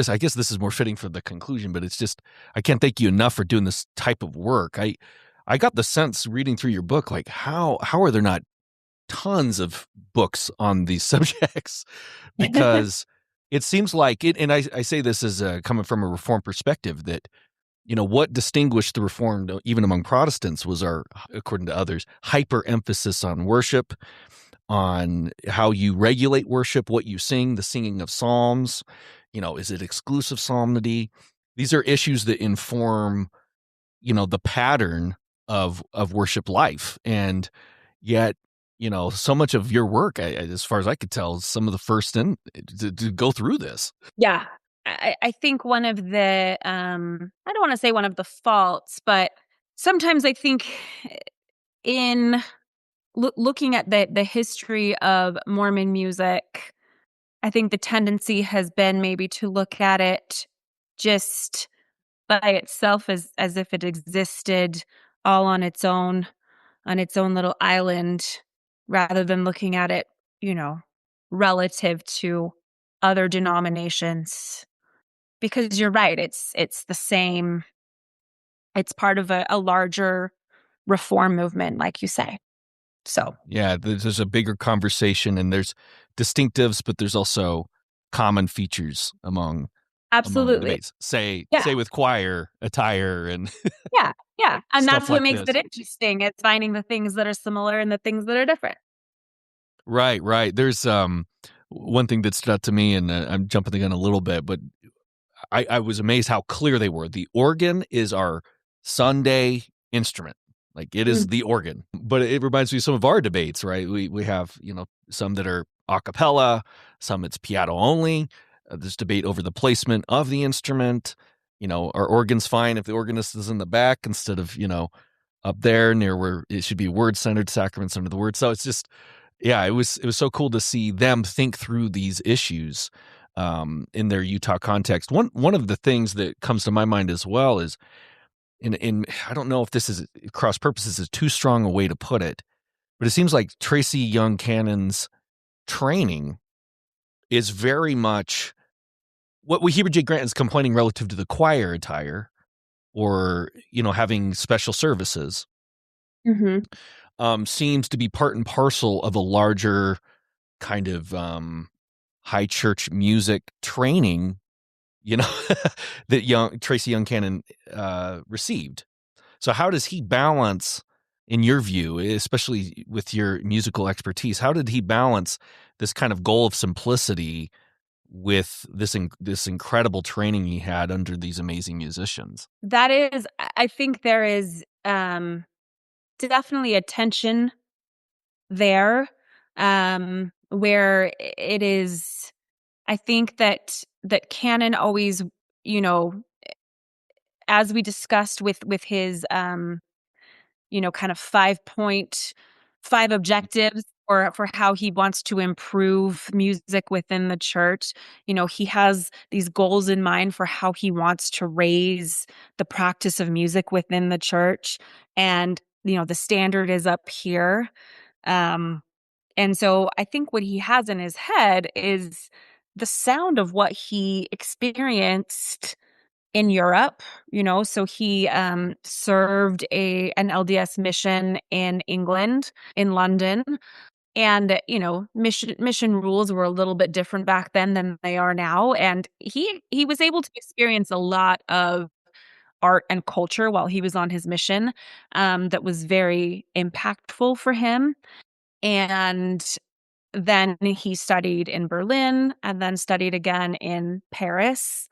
A: I guess this is more fitting for the conclusion, but it's just, I can't thank you enough for doing this type of work. I got the sense reading through your book, like how are there not tons of books on these subjects? Because it seems like it, and I say this as coming from a Reformed perspective, that, what distinguished the Reformed, even among Protestants, was our, according to others, hyper emphasis on worship, on how you regulate worship, what you sing, the singing of psalms, is it exclusive psalmody? These are issues that inform, the pattern of worship life. And yet, so much of your work, as far as I could tell, is some of the first to go through this.
B: Yeah. I think one of the, I don't want to say one of the faults, but sometimes I think in looking at the history of Mormon music, I think the tendency has been maybe to look at it just by itself as if it existed all on its own little island, rather than looking at it, relative to other denominations. Because you're right, it's the same. It's part of a larger reform movement, like you say. So
A: yeah, there's a bigger conversation, and there's distinctives, but there's also common features among
B: absolutely
A: debates. Say with choir attire and
B: yeah, and that's what
A: like
B: makes
A: this.
B: it interesting. It's finding the things that are similar and the things that are different.
A: Right. There's one thing that stood out to me, and I'm jumping the gun a little bit, but I was amazed how clear they were. The organ is our Sunday instrument. Like, it is the organ. But it reminds me of some of our debates, right? We have, some that are a cappella, some it's piano only. There's debate over the placement of the instrument. Our organ's fine if the organist is in the back instead of, up there near where it should be word-centered sacraments under the word. So it's just, yeah, it was so cool to see them think through these issues in their Utah context. One of the things that comes to my mind as well is, in I don't know if this is cross purposes is too strong a way to put it, but it seems like Tracy Young Cannon's training is very much what Heber J. Grant is complaining relative to the choir attire, or having special services. Seems to be part and parcel of a larger kind of high church music training, that Tracy Young Cannon received. So how does he balance, in your view, especially with your musical expertise, how did he balance this kind of goal of simplicity with this incredible training he had under these amazing musicians?
B: I think there is definitely a tension there, where it is, I think that Cannon always, you know, as we discussed with his kind of 5 objectives for how he wants to improve music within the church. He has these goals in mind for how he wants to raise the practice of music within the church. And, the standard is up here. And so I think what he has in his head is the sound of what he experienced in Europe. So he served an LDS mission in England, in London. And, mission rules were a little bit different back then than they are now. And he was able to experience a lot of art and culture while he was on his mission, that was very impactful for him. And then he studied in Berlin and then studied again in Paris.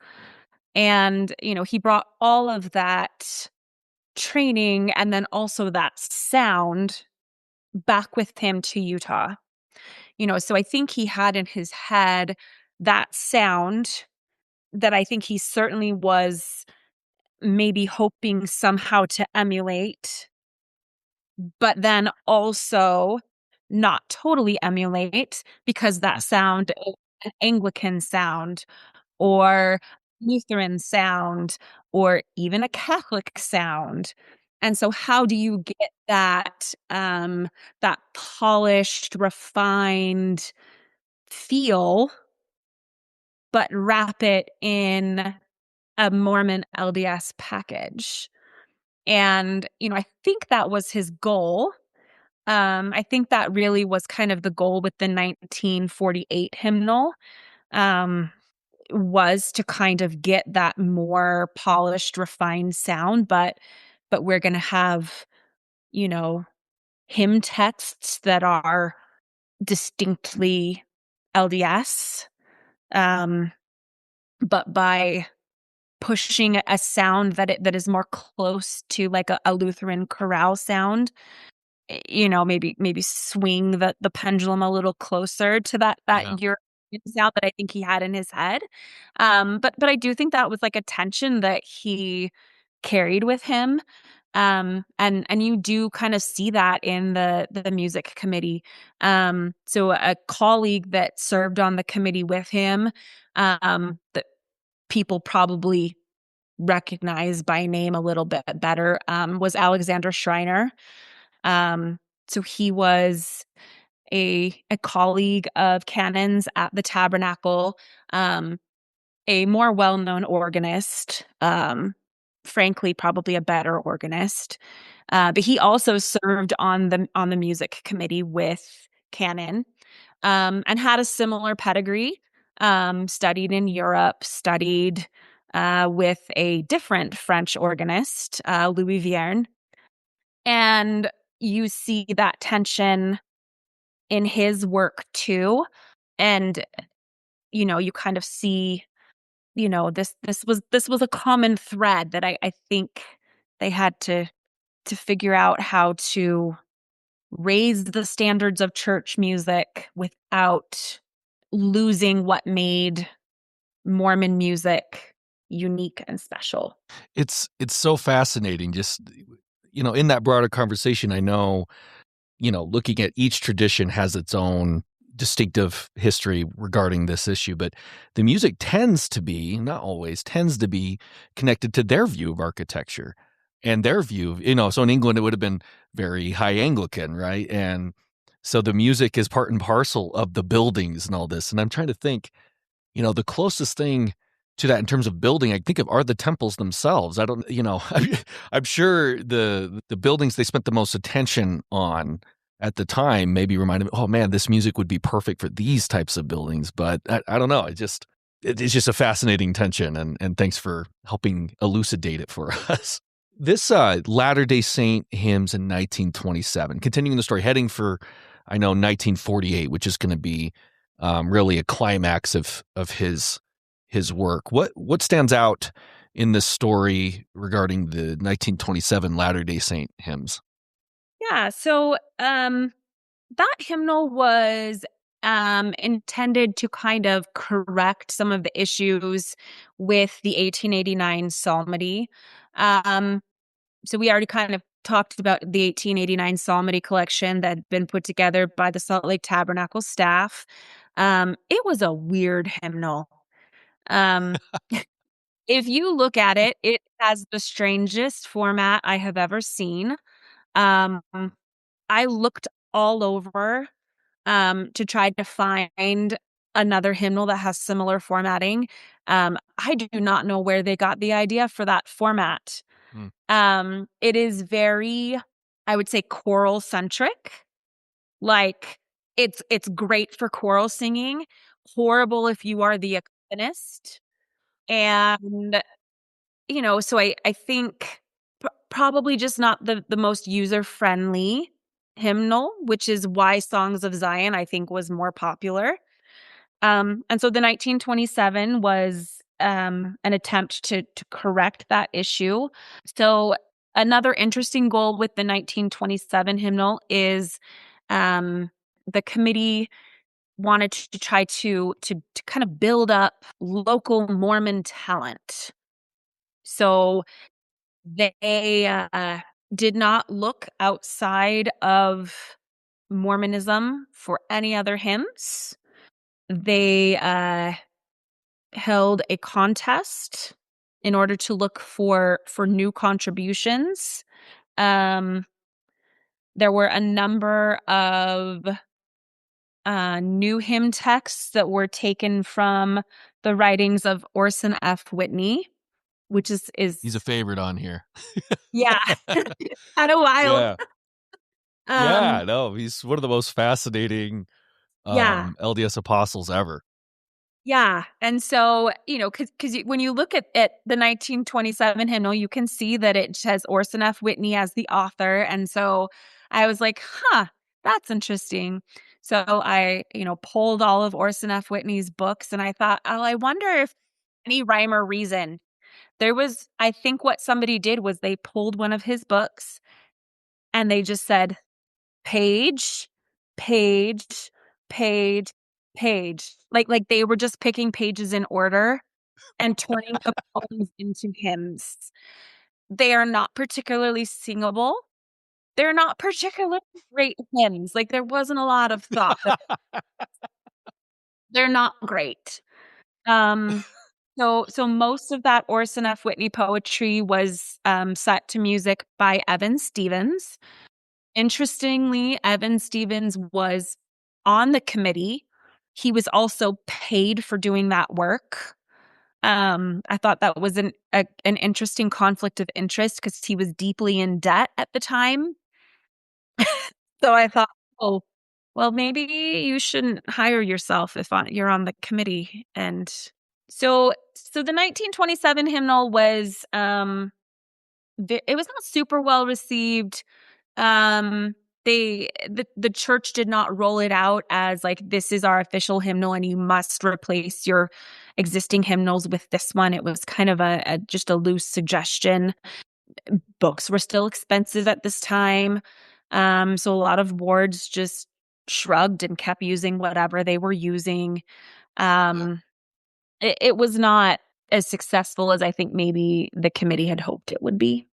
B: And, he brought all of that training and then also that sound back with him to Utah. So I think he had in his head that sound that I think he certainly was maybe hoping somehow to emulate, but then also not totally emulate, because that sound is an Anglican sound or Lutheran sound or even a Catholic sound. And so how do you get that polished, refined feel, but wrap it in a Mormon LDS package? And, I think that was his goal. I think that really was kind of the goal with the 1948 hymnal, was to kind of get that more polished, refined sound, but we're going to have, hymn texts that are distinctly LDS, but by pushing a sound that is more close to like a Lutheran chorale sound, maybe swing the pendulum a little closer to that
A: Yeah.
B: European sound that I think he had in his head. But I do think that was like a tension that he carried with him. And you do kind of see that in the music committee. So a colleague that served on the committee with him, that people probably recognize by name a little bit better, was Alexander Schreiner. So he was a colleague of Cannon's at the Tabernacle, a more well-known organist, frankly, probably a better organist. But he also served on the music committee with Cannon, and had a similar pedigree. Studied in Europe, studied with a different French organist, Louis Vierne. And you see that tension in his work too. And, you kind of see, this was a common thread that I think they had to figure out how to raise the standards of church music without losing what made Mormon music unique and special.
A: It's so fascinating. Just, in that broader conversation, I know, looking at each tradition has its own distinctive history regarding this issue, but the music tends to be, not always, tends to be connected to their view of architecture and their view of, so in England, it would have been very high Anglican, right? And so the music is part and parcel of the buildings and all this. And I'm trying to think, the closest thing to that in terms of building, I think of are the temples themselves. I don't, I'm sure the buildings they spent the most attention on at the time maybe reminded me, oh man, this music would be perfect for these types of buildings. But I don't know. It's just a fascinating tension. And thanks for helping elucidate it for us. This Latter-day Saint hymns in 1927, continuing the story, heading for, I know, 1948, which is going to be really a climax of his work. What stands out in this story regarding the 1927 Latter-day Saint hymns?
B: Yeah, so that hymnal was intended to kind of correct some of the issues with the 1889 Psalmody. So we already kind of talked about the 1889 Psalmody collection that had been put together by the Salt Lake Tabernacle staff. It was a weird hymnal. Um, if you look at it, it has the strangest format I have ever seen. Um, I looked all over to try to find another hymnal that has similar formatting. I do not know where they got the idea for that format. It is very, I would say, choral centric. Like it's great for choral singing, horrible if you are the accompanist. And so I think probably just not the most user friendly hymnal, which is why Songs of Zion I think was more popular. And so the 1927 was an attempt to correct that issue. So another interesting goal with the 1927 hymnal is the committee wanted to try to kind of build up local Mormon talent. So they did not look outside of Mormonism for any other hymns. They held a contest in order to look for new contributions. There were a number of new hymn texts that were taken from the writings of Orson F. Whitney, which is
A: He's a favorite on here.
B: yeah, kind of wild.
A: Yeah, no, he's one of the most fascinating
B: Yeah.
A: LDS apostles ever.
B: Yeah. And so, because when you look at the 1927 hymnal, you can see that it has Orson F. Whitney as the author. And so I was like, that's interesting. So I, pulled all of Orson F. Whitney's books and I thought, oh, I wonder if any rhyme or reason. I think what somebody did was they pulled one of his books and they just said, page, page, page, page. Like they were just picking pages in order and turning the poems into hymns. They are not particularly singable. They're not particularly great hymns. Like there wasn't a lot of thought. They're not great. So most of that Orson F. Whitney poetry was set to music by Evan Stevens. Interestingly, Evan Stevens was on the committee. He was also paid for doing that work. I thought that was an interesting conflict of interest because he was deeply in debt at the time. So I thought, oh, well, maybe you shouldn't hire yourself if you're on the committee. And so the 1927 hymnal was it was not super well received. The church did not roll it out as like, this is our official hymnal and you must replace your existing hymnals with this one. It was kind of just a loose suggestion. Books were still expensive at this time. So a lot of boards just shrugged and kept using whatever they were using. It was not as successful as I think maybe the committee had hoped it would be.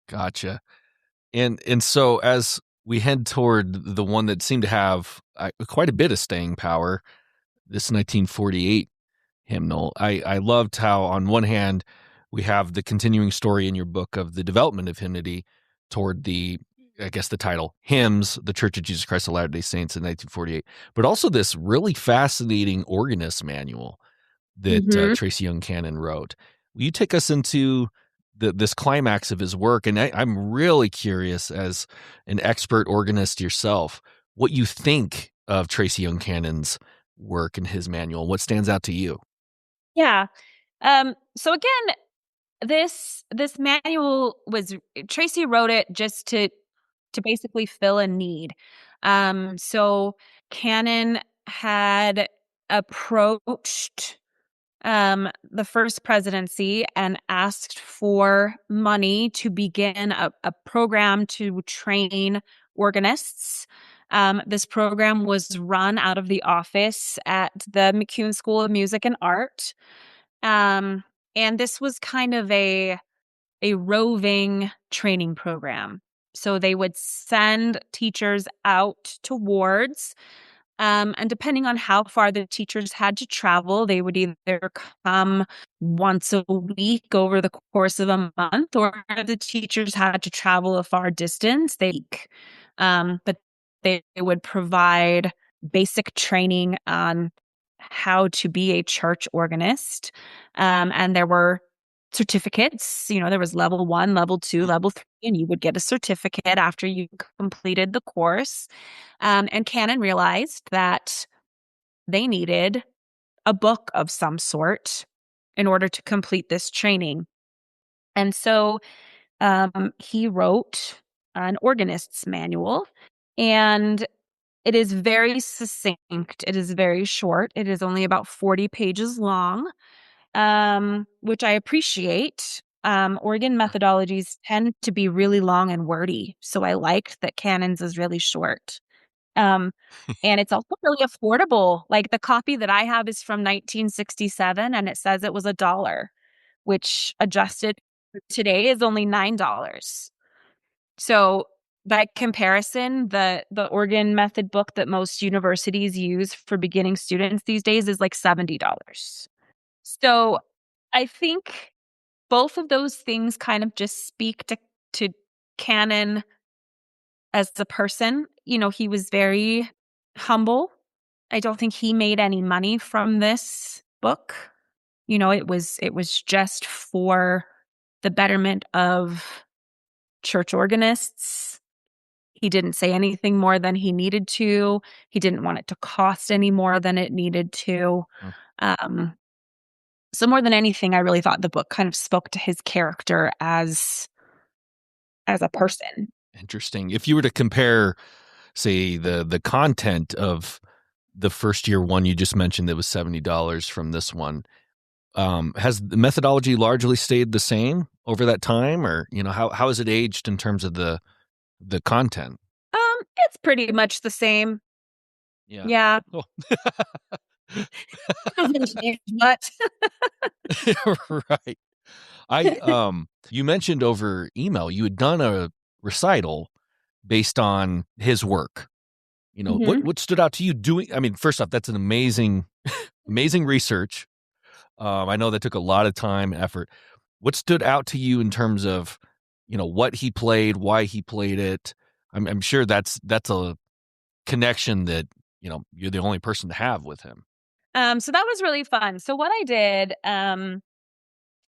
A: Gotcha. And so as we head toward the one that seemed to have quite a bit of staying power, this 1948 hymnal, I loved how on one hand we have the continuing story in your book of the development of hymnody toward the title, Hymns, the Church of Jesus Christ of Latter-day Saints in 1948, but also this really fascinating organist manual that Tracy Young Cannon wrote. Will you take us into this climax of his work? And I'm really curious, as an expert organist yourself, what you think of Tracy Young Cannon's work and his manual. What stands out to you?
B: Yeah. So again, this manual was Tracy wrote it just to basically fill a need. So Cannon had approached the first presidency and asked for money to begin a program to train organists. This program was run out of the office at the McCune School of Music and Art. Um, and this was kind of a roving training program. So they would send teachers out to wards. And depending on how far the teachers had to travel, they would either come once a week over the course of a month, or if the teachers had to travel a far distance, but they would provide basic training on how to be a church organist. And there were certificates. There was level 1, level 2, level 3, and you would get a certificate after you completed the course. And Cannon realized that they needed a book of some sort in order to complete this training. And so he wrote an organist's manual, and it is very succinct. It is very short. It is only about 40 pages long, which I appreciate. Organ methodologies tend to be really long and wordy, so I liked that Cannon's is really short. Um, and it's also really affordable. Like, the copy that I have is from 1967, and it says it was $1, which adjusted for today is only $9. So by comparison, the organ method book that most universities use for beginning students these days is like $70. So I think both of those things kind of just speak to Cannon as a person. He was very humble. I don't think he made any money from this book. It was just for the betterment of church organists. He didn't say anything more than he needed to. He didn't want it to cost any more than it needed to. Um, so more than anything, I really thought the book kind of spoke to his character as a person.
A: Interesting. If you were to compare, say, the content of the first year one you just mentioned that was $70 from this one, has the methodology largely stayed the same over that time, or how has it aged in terms of the content?
B: It's pretty much the same.
A: Yeah.
B: Yeah.
A: Oh.
B: Hasn't changed much.
A: Right. You mentioned over email you had done a recital based on his work.
B: Mhm.
A: What stood out to you doing? I mean, first off, that's an amazing research. I know that took a lot of time, effort. What stood out to you in terms of, what he played, why he played it? I'm sure that's a connection that, you're the only person to have with him.
B: So that was really fun. So what I did,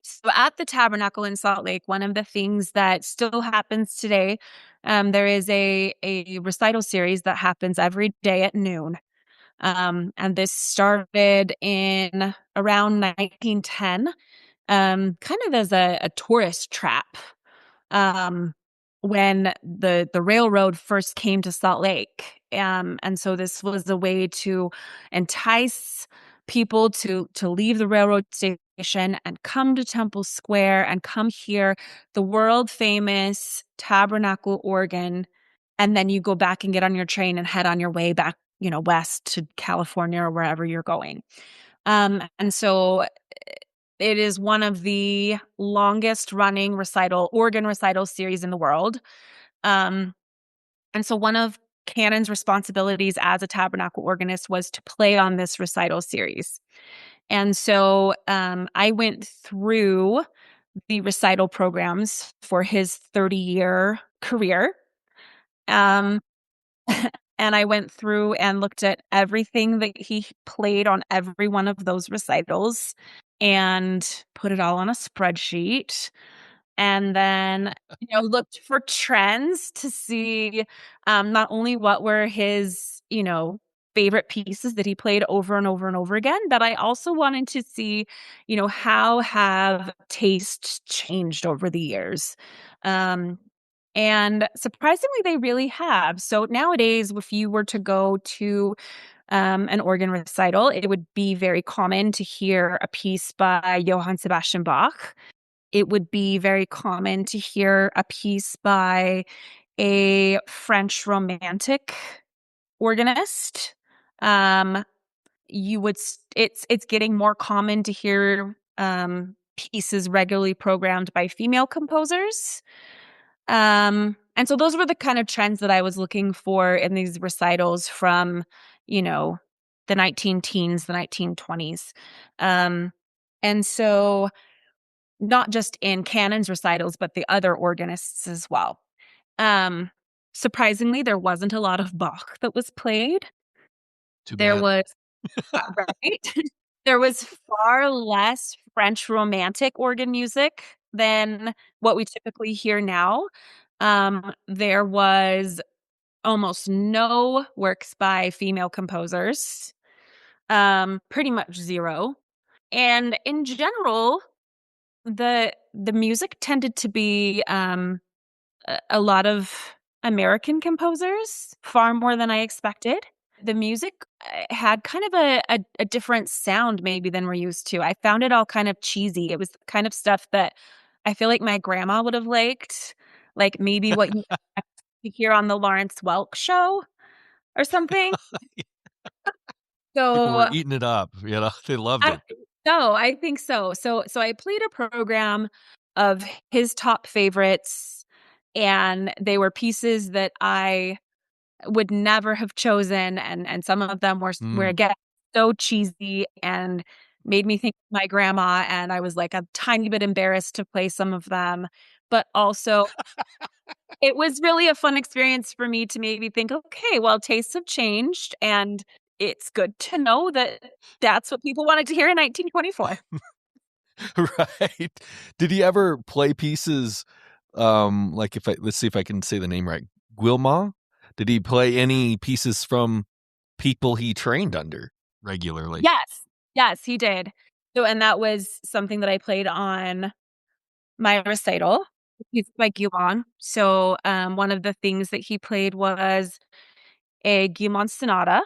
B: so at the Tabernacle in Salt Lake, one of the things that still happens today, there is a recital series that happens every day at noon. And this started in around 1910, kind of as a tourist trap. When the railroad first came to Salt Lake. And so this was a way to entice people to leave the railroad station and come to Temple Square and come hear the world famous Tabernacle organ. And then you go back and get on your train and head on your way back, west to California or wherever you're going. And so it is one of the longest running organ recital series in the world. Um, and so one of Cannon's responsibilities as a tabernacle organist was to play on this recital series. And so I went through the recital programs for his 30-year career. Um, and I went through and looked at everything that he played on every one of those recitals and put it all on a spreadsheet and then, looked for trends to see not only what were his, favorite pieces that he played over and over and over again, but I also wanted to see, how have tastes changed over the years. And surprisingly, they really have. So nowadays, if you were to go to an organ recital, it would be very common to hear a piece by Johann Sebastian Bach. It would be very common to hear a piece by a French Romantic organist. It's getting more common to hear pieces regularly programmed by female composers. And so those were the kind of trends that I was looking for in these recitals from, the 19-teens, the 1920s. And so not just in Cannon's recitals, but the other organists as well. Surprisingly, there wasn't a lot of Bach that was played.
A: Too
B: There
A: bad.
B: was, right? There was far less French Romantic organ music than what we typically hear now. There was almost no works by female composers, pretty much zero. And in general, the music tended to be a lot of American composers, far more than I expected. The music had kind of a different sound maybe than we're used to. I found it all kind of cheesy. It was the kind of stuff that I feel like my grandma would have liked, like maybe what you hear on the Lawrence Welk show or something.
A: People were
B: So
A: eating it up. They loved
B: I
A: it.
B: I think so. So I played a program of his top favorites, and they were pieces that I would never have chosen, and some of them were
A: Mm.
B: again so cheesy and made me think of my grandma, and I was like a tiny bit embarrassed to play some of them, but also it was really a fun experience for me to maybe think, okay, well, tastes have changed, and it's good to know that that's what people wanted to hear in 1924.
A: Right. Did he ever play pieces like let's see if I can say the name right. Guillemot? Did he play any pieces from people he trained under regularly?
B: Yes. Yes, he did. So and that was something that I played on my recital. He's by Guillemot. So, one of the things that he played was a Guillemot sonata.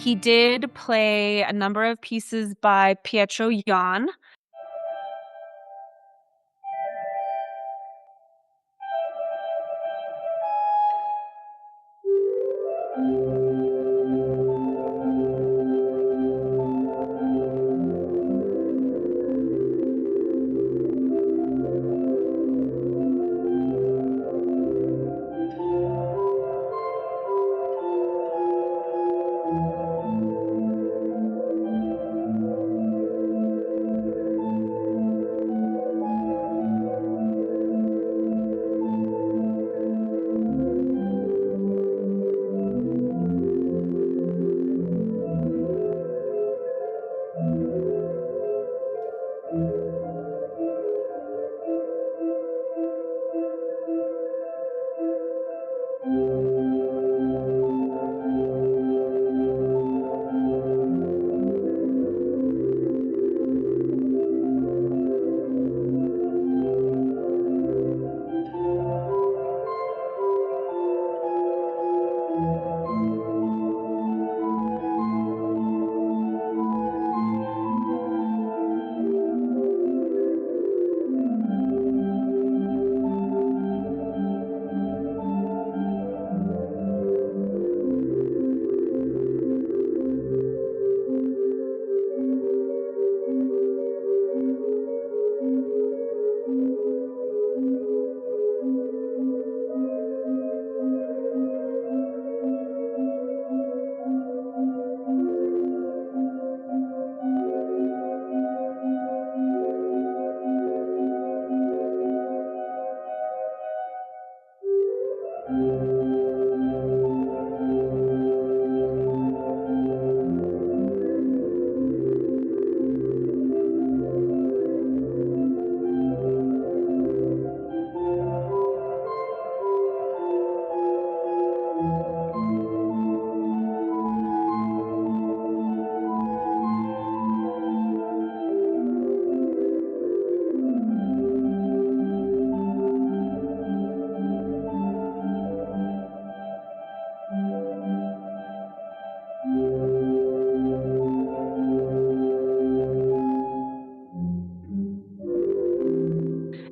B: He did play a number of pieces by Pietro Jan.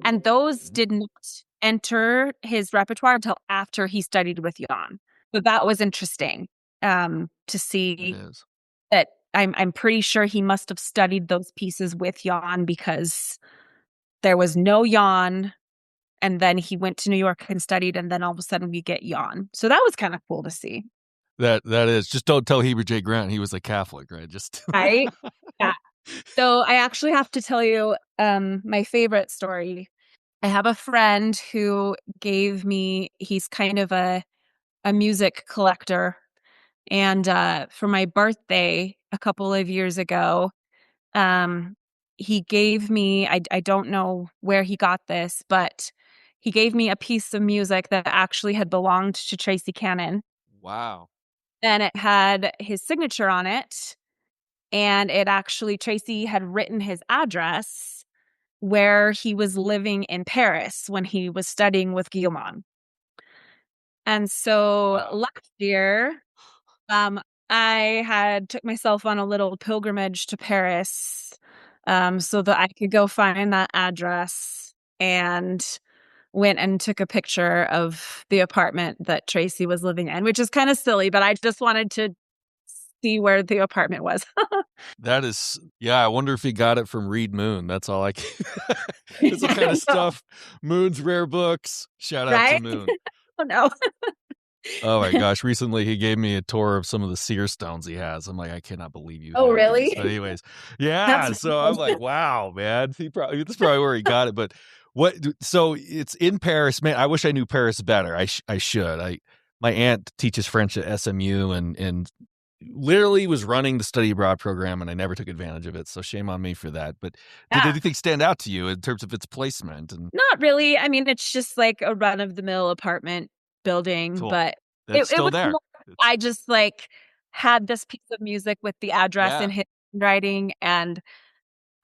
B: And those didn't enter his repertoire until after he studied with Jan. So that was interesting to see that. I'm pretty sure he must have studied those pieces with Jan, because there was no Jan, and then he went to New York and studied, and then all of a sudden we get Jan. So that was kind of cool to see.
A: That is. Just don't tell Heber J. Grant he was a Catholic, right? Just
B: right. Yeah. So I actually have to tell you my favorite story. I have a friend who gave me, he's kind of a music collector. And for my birthday a couple of years ago, he gave me, I don't know where he got this, but he gave me a piece of music that actually had belonged to Tracy Cannon.
A: Wow.
B: And it had his signature on it. And it actually, Tracy had written his address where he was living in Paris when he was studying with Guillemot. And so last year, I had took myself on a little pilgrimage to Paris, so that I could go find that address, and went and took a picture of the apartment that Tracy was living in, which is kind of silly, but I just wanted to see where the apartment was.
A: That is, yeah, I wonder if he got it from Reed Moon. That's all I can. It's the kind of stuff. Moon's Rare Books. Shout out to Moon.
B: Oh, no.
A: Oh my gosh. Recently he gave me a tour of some of the seer stones he has. I'm like, I cannot believe you.
B: Oh, really?
A: But anyways, yeah. So I'm like, wow, man. That's probably where he got it. But so it's in Paris, man. I wish I knew Paris better. I should. My aunt teaches French at SMU and literally was running the study abroad program, and I never took advantage of it. So shame on me for that. But did anything stand out to you in terms of its placement? And
B: not really. I mean, it's just like a run of the mill apartment building,
A: cool.
B: but
A: it
B: was
A: still there.
B: More, I just had this piece of music with the address in his handwriting, and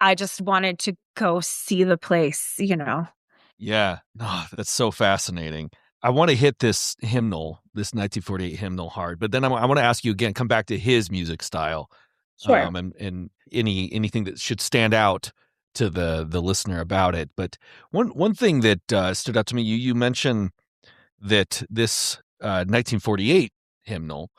B: I just wanted to go see the place,
A: Yeah. No, that's so fascinating. I want to hit this hymnal, this 1948 hymnal hard, but then I want to ask you again, come back to his music style,
B: Sure.
A: and anything that should stand out to the listener about it. But one thing that stood out to me, you mentioned that this 1948 hymnal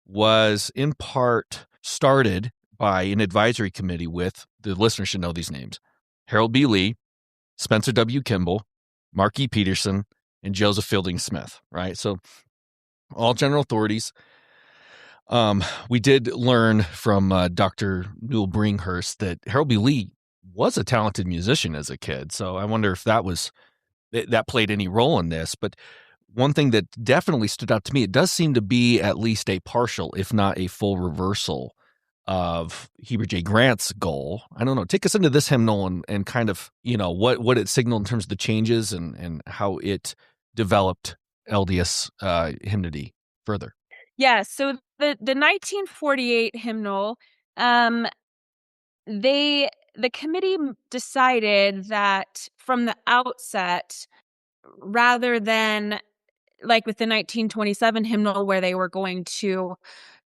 A: was in part started by an advisory committee with, the listener should know these names: Harold B. Lee, Spencer W. Kimball, Mark E. Peterson, and Joseph Fielding Smith, right? So all general authorities. We did learn from Dr. Newell Bringhurst that Harold B. Lee was a talented musician as a kid. So I wonder if that played any role in this. But one thing that definitely stood out to me, it does seem to be at least a partial, if not a full reversal of Heber J. Grant's goal. I don't know. Take us into this hymnal and kind of, what it signaled in terms of the changes and how it developed LDS hymnody further.
B: Yeah, so the 1948 hymnal, um, the committee decided that from the outset, rather than like with the 1927 hymnal, where they were going to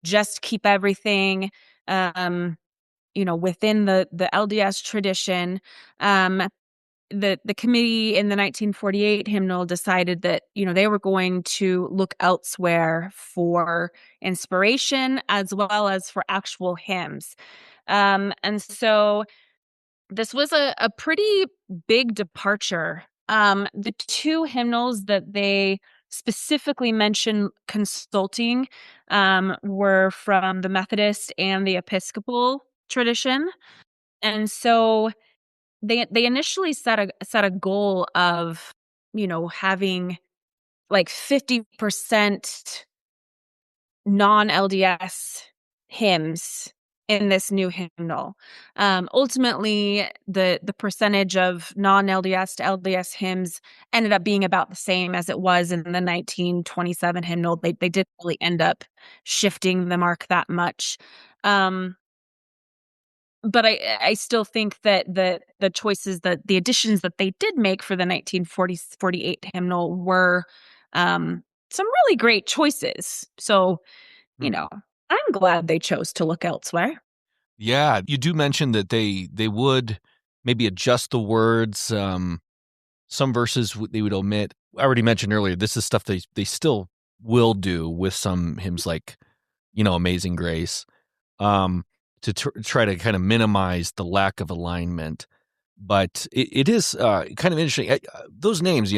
B: just keep everything, within the LDS tradition, the committee in the 1948 hymnal decided that, they were going to look elsewhere for inspiration as well as for actual hymns. And so this was a pretty big departure. The two hymnals that they specifically mentioned consulting were from the Methodist and the Episcopal tradition. And so they initially set a goal of, having like 50% non-LDS hymns in this new hymnal. Ultimately, the percentage of non-LDS to LDS hymns ended up being about the same as it was in the 1927 hymnal. They didn't really end up shifting the mark that much. But I still think that the choices, that the additions that they did make for the 1948 hymnal were some really great choices. So, I'm glad they chose to look elsewhere.
A: Yeah, you do mention that they would maybe adjust the words. Some verses they would omit. I already mentioned earlier, this is stuff they still will do with some hymns like, Amazing Grace, to try to kind of minimize the lack of alignment. But it is kind of interesting. Those names,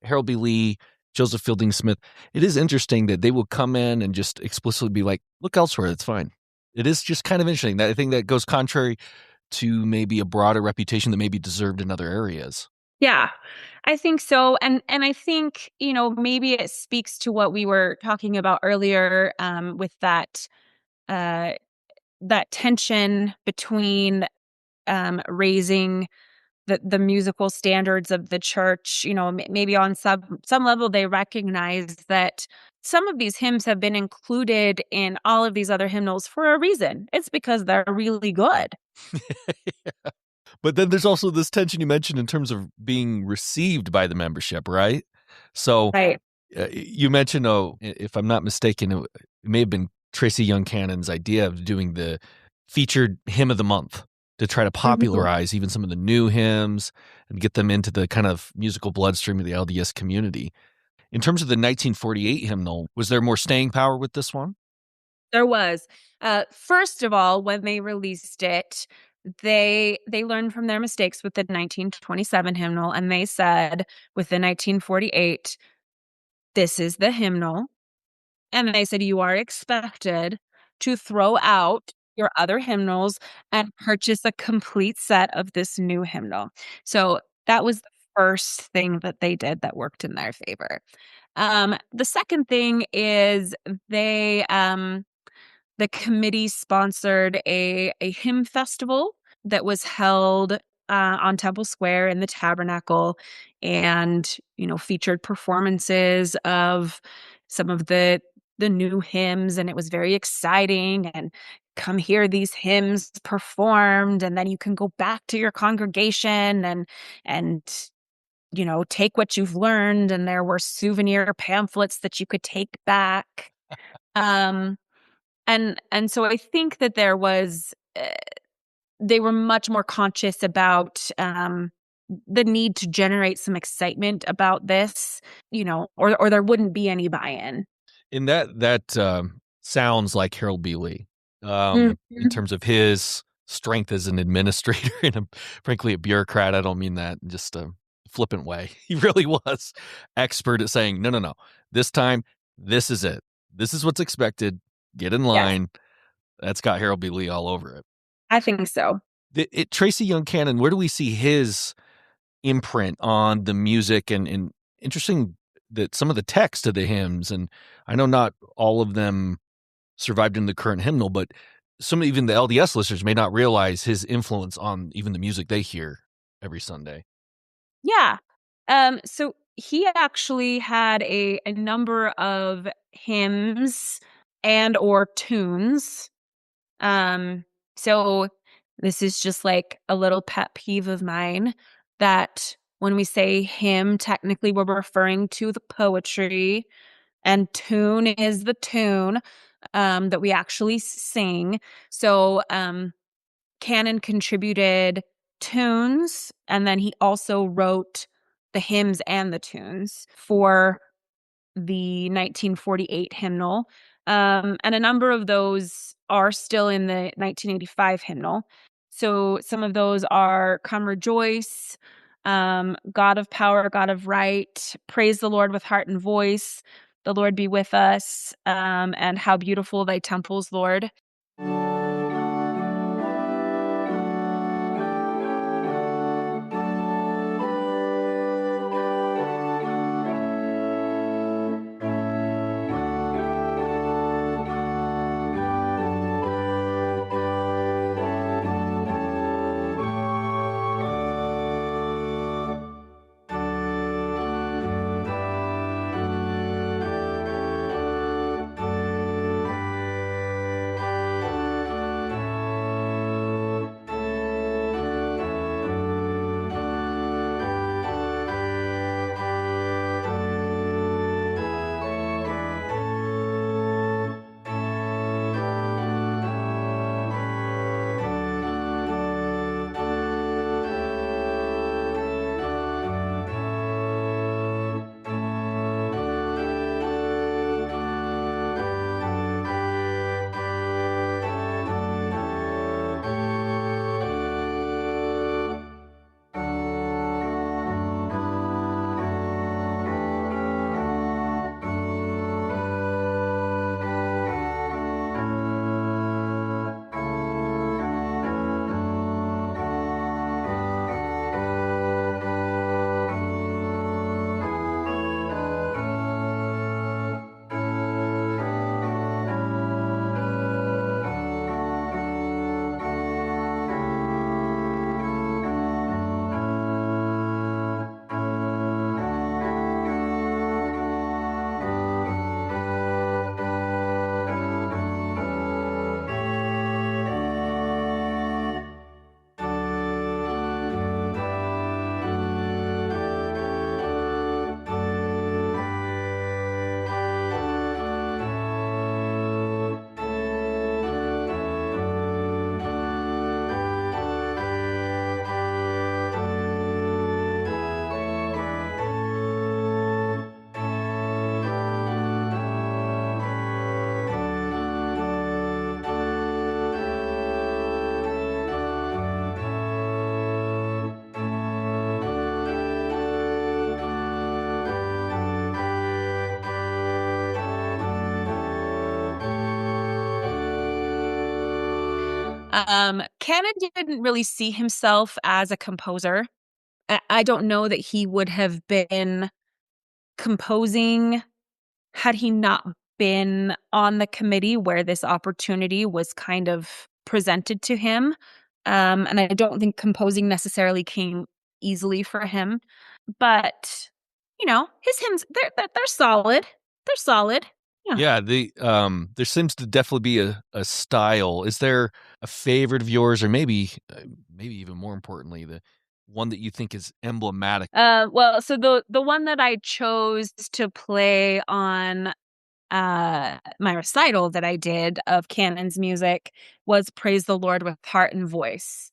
A: Harold B. Lee, Joseph Fielding Smith, it is interesting that they will come in and just explicitly be like, look elsewhere, it's fine. It is just kind of interesting. I think that goes contrary to maybe a broader reputation that may be deserved in other areas.
B: Yeah, I think so. And I think, maybe it speaks to what we were talking about earlier, with uh, that tension between raising the musical standards of the church. Maybe on some level they recognize that some of these hymns have been included in all of these other hymnals for a reason. It's because they're really good.
A: But then there's also this tension you mentioned in terms of being received by the membership, right? So
B: Right.
A: you mentioned, if I'm not mistaken, it may have been Tracy Young Cannon's idea of doing the featured hymn of the month to try to
B: Mhm.
A: popularize even some of the new hymns and get them into the kind of musical bloodstream of the LDS community. In terms of the 1948 hymnal, was there more staying power with this one?
B: There was. First of all, when they released it, they learned from their mistakes with the 1927 hymnal, and they said with the 1948, this is the hymnal. And they said, you are expected to throw out your other hymnals and purchase a complete set of this new hymnal. So that was the first thing that they did that worked in their favor. The second thing is the committee sponsored a hymn festival that was held on Temple Square in the Tabernacle, and featured performances of some of the new hymns, and it was very exciting. And come hear these hymns performed, and then you can go back to your congregation and take what you've learned, and there were souvenir pamphlets that you could take back. Um, and so I think that they were much more conscious about the need to generate some excitement about this, or there wouldn't be any buy-in.
A: And that sounds like Harold B. Lee, in
B: Mhm.
A: terms of his strength as an administrator and frankly a bureaucrat. I don't mean that in just a flippant way. He really was expert at saying, no, no, no. This time, this is it. This is what's expected. Get in
B: Yes,
A: line. That's got Harold B. Lee all over it.
B: I think so.
A: Tracy Young Cannon, where do we see his imprint on the music and interesting that some of the text of the hymns, and I know not all of them survived in the current hymnal, but even the LDS listeners may not realize his influence on even the music they hear every Sunday.
B: Yeah. So he actually had a number of hymns and or tunes. So this is just like a little pet peeve of mine, that when we say hymn, technically we're referring to the poetry, and tune is the tune that we actually sing. So Cannon contributed tunes, and then he also wrote the hymns and the tunes for the 1948 hymnal. And a number of those are still in the 1985 hymnal. So some of those are Come Rejoice, God of Power, God of Right, Praise the Lord with Heart and Voice, The Lord Be With Us, and How Beautiful Thy Temples, Lord. Cannon didn't really see himself as a composer. I don't know that he would have been composing had he not been on the committee where this opportunity was kind of presented to him. And I don't think composing necessarily came easily for him. But, his hymns, they're solid. They're solid. Yeah.
A: Yeah, there seems to definitely be a style. Is there a favorite of yours, or maybe even more importantly, one that you think is emblematic?
B: Well, so the one that I chose to play on my recital that I did of Cannon's music was Praise the Lord with Heart and Voice.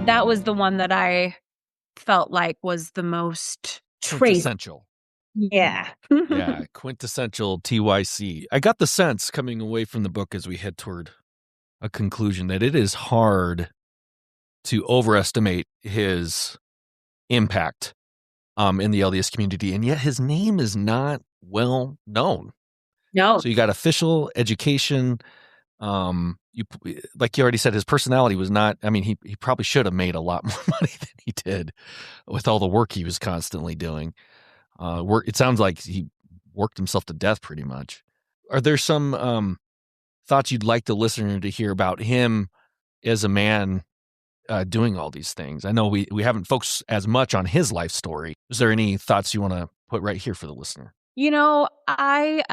B: That was the one that I felt like was the most
A: Quintessential.
B: Yeah.
A: Yeah, quintessential TYC. I got the sense coming away from the book as we head toward a conclusion that it is hard to overestimate his impact in the LDS community, and yet his name is not well known.
B: No.
A: So you got official education. You like you already said, his personality was not. I mean, he probably should have made a lot more money than he did with all the work he was constantly doing. It sounds like he worked himself to death pretty much. Are there some thoughts you'd like the listener to hear about him as a man doing all these things? I know we haven't focused as much on his life story. Is there any thoughts you want to put right here for the listener?
B: You know, I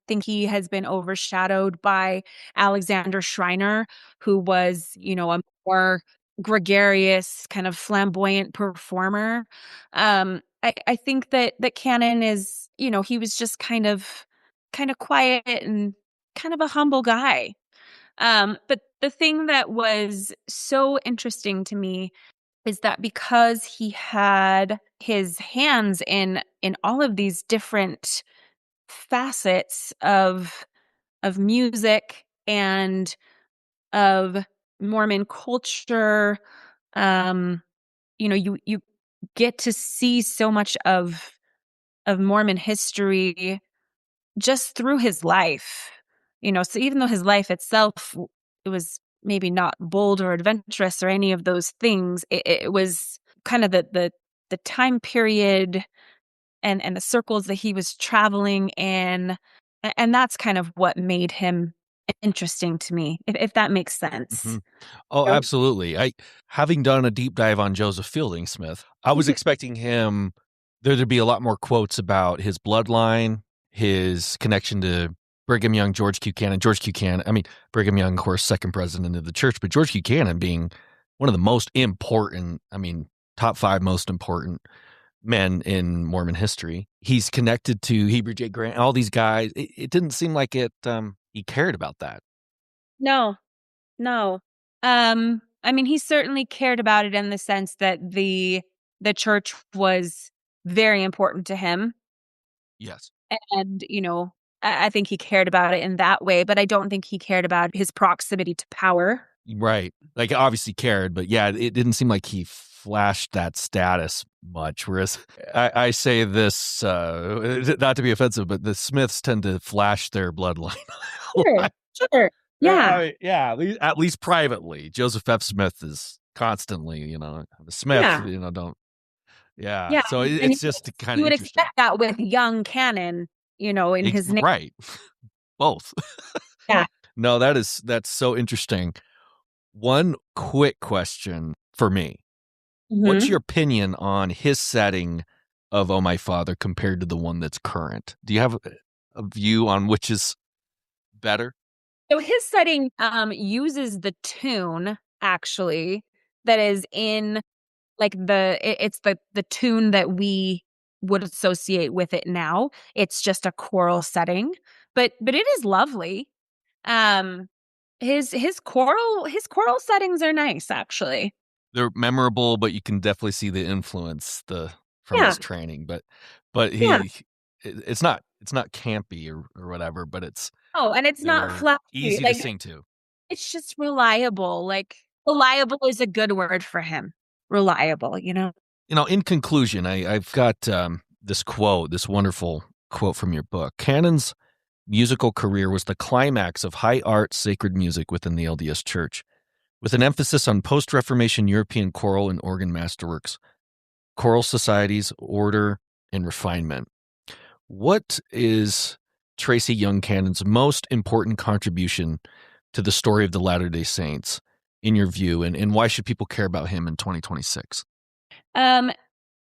B: think he has been overshadowed by Alexander Schreiner, who was, a more gregarious, kind of flamboyant performer. I think that Cannon is, he was just kind of quiet and kind of a humble guy. But the thing that was so interesting to me is that because he had his hands in all of these different facets of music and of Mormon culture, you get to see so much of Mormon history just through his life. So even though his life itself, it was maybe not bold or adventurous or any of those things, it was kind of the time period and the circles that he was traveling in, and that's kind of what made him interesting to me, if that makes sense.
A: Mm-hmm. Oh, absolutely. Having done a deep dive on Joseph Fielding Smith, I was expecting there to be a lot more quotes about his bloodline, his connection to Brigham Young, George Q. Cannon. I mean, Brigham Young, of course, second president of the church, but George Q. Cannon being one of the most important, top 5 most important men in Mormon history. He's connected to Heber J. Grant, all these guys. It didn't seem like he cared about that.
B: No. He certainly cared about it in the sense that the church was very important to him.
A: Yes.
B: And, I think he cared about it in that way, but I don't think he cared about his proximity to power.
A: Right. Like, obviously cared, but yeah, it didn't seem like he flashed that status much. Whereas I say this, not to be offensive, but the Smiths tend to flash their bloodline.
B: Sure, sure. Yeah,
A: Yeah, at least privately. Joseph F. Smith is constantly, the Smith,
B: yeah,
A: don't. Yeah,
B: yeah.
A: so
B: And
A: it's just kind
B: you
A: of
B: would
A: interesting.
B: expect that with Young Cannon, in his name.
A: Right, both.
B: Yeah.
A: No, that's so interesting. One quick question for me. What's
B: hmm
A: your opinion on his setting of "Oh My Father" compared to the one that's current? Do you have a view on which is better?
B: So his setting uses the tune actually that is in like it's the tune that we would associate with it now. It's just a choral setting, but it is lovely. Um his choral settings are nice actually.
A: They're memorable, but you can definitely see the influence from
B: Yeah.
A: his training. But
B: Yeah.
A: it's not campy or whatever. But
B: Oh, and it's not
A: they're
B: flashy.
A: easy to
B: Like
A: sing to.
B: it's just reliable. Like reliable is a good word for him. Reliable.
A: In conclusion, I've got this wonderful quote from your book. Cannon's musical career was the climax of high art, sacred music within the LDS Church, with an emphasis on post-Reformation European choral and organ masterworks, choral societies, order, and refinement. What is Tracy Young Cannon's most important contribution to the story of the Latter-day Saints, in your view, and why should people care about him in 2026?
B: Um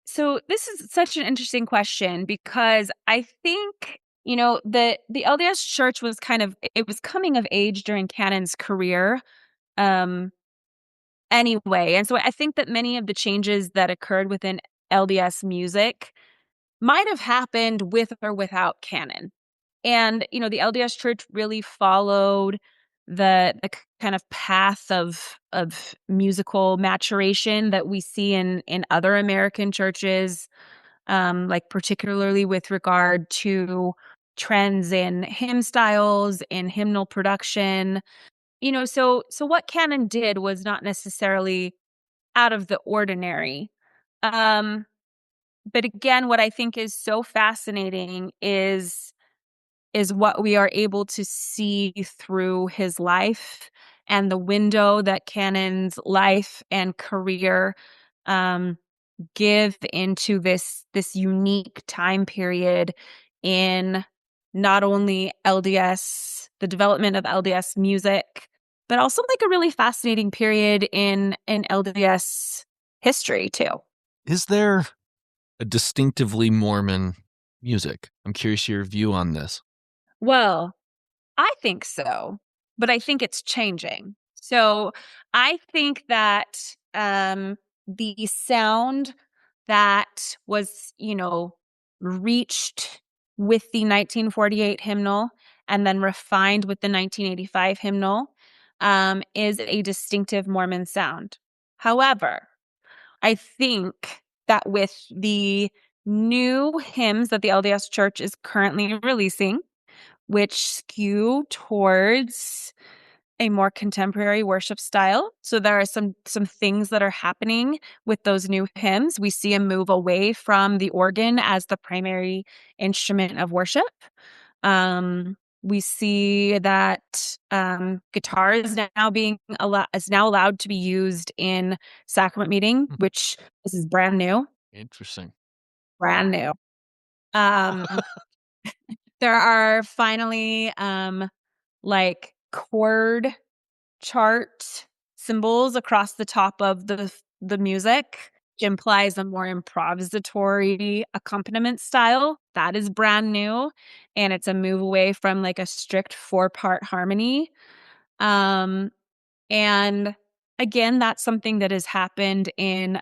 B: So this is such an interesting question because I think, the LDS Church was it was coming of age during Cannon's career, um, anyway. And so I think that many of the changes that occurred within LDS music might have happened with or without Cannon. And, the LDS Church really followed the kind of path of musical maturation that we see in other American churches, like particularly with regard to trends in hymn styles, in hymnal production. So what Canon did was not necessarily out of the ordinary. Um, but again, what I think is so fascinating is what we are able to see through his life and the window that Canon's life and career um, give into this unique time period in not only the development of LDS music, but also like a really fascinating period in LDS history too.
A: Is there a distinctively Mormon music? I'm curious your view on this.
B: Well, I think so, but I think it's changing. So I think that the sound that was, reached with the 1948 hymnal and then refined with the 1985 hymnal is a distinctive Mormon sound. However, I think that with the new hymns that the LDS Church is currently releasing, which skew towards a more contemporary worship style. So there are some things that are happening with those new hymns. We see a move away from the organ as the primary instrument of worship. We see that guitar is now allowed to be used in sacrament meeting, which this is brand new,
A: Interesting.
B: brand new. Um, there are finally like chord chart symbols across the top of the music, which implies a more improvisatory accompaniment style. That is brand new, and it's a move away from like a strict four-part harmony. Um, and again, that's something that has happened in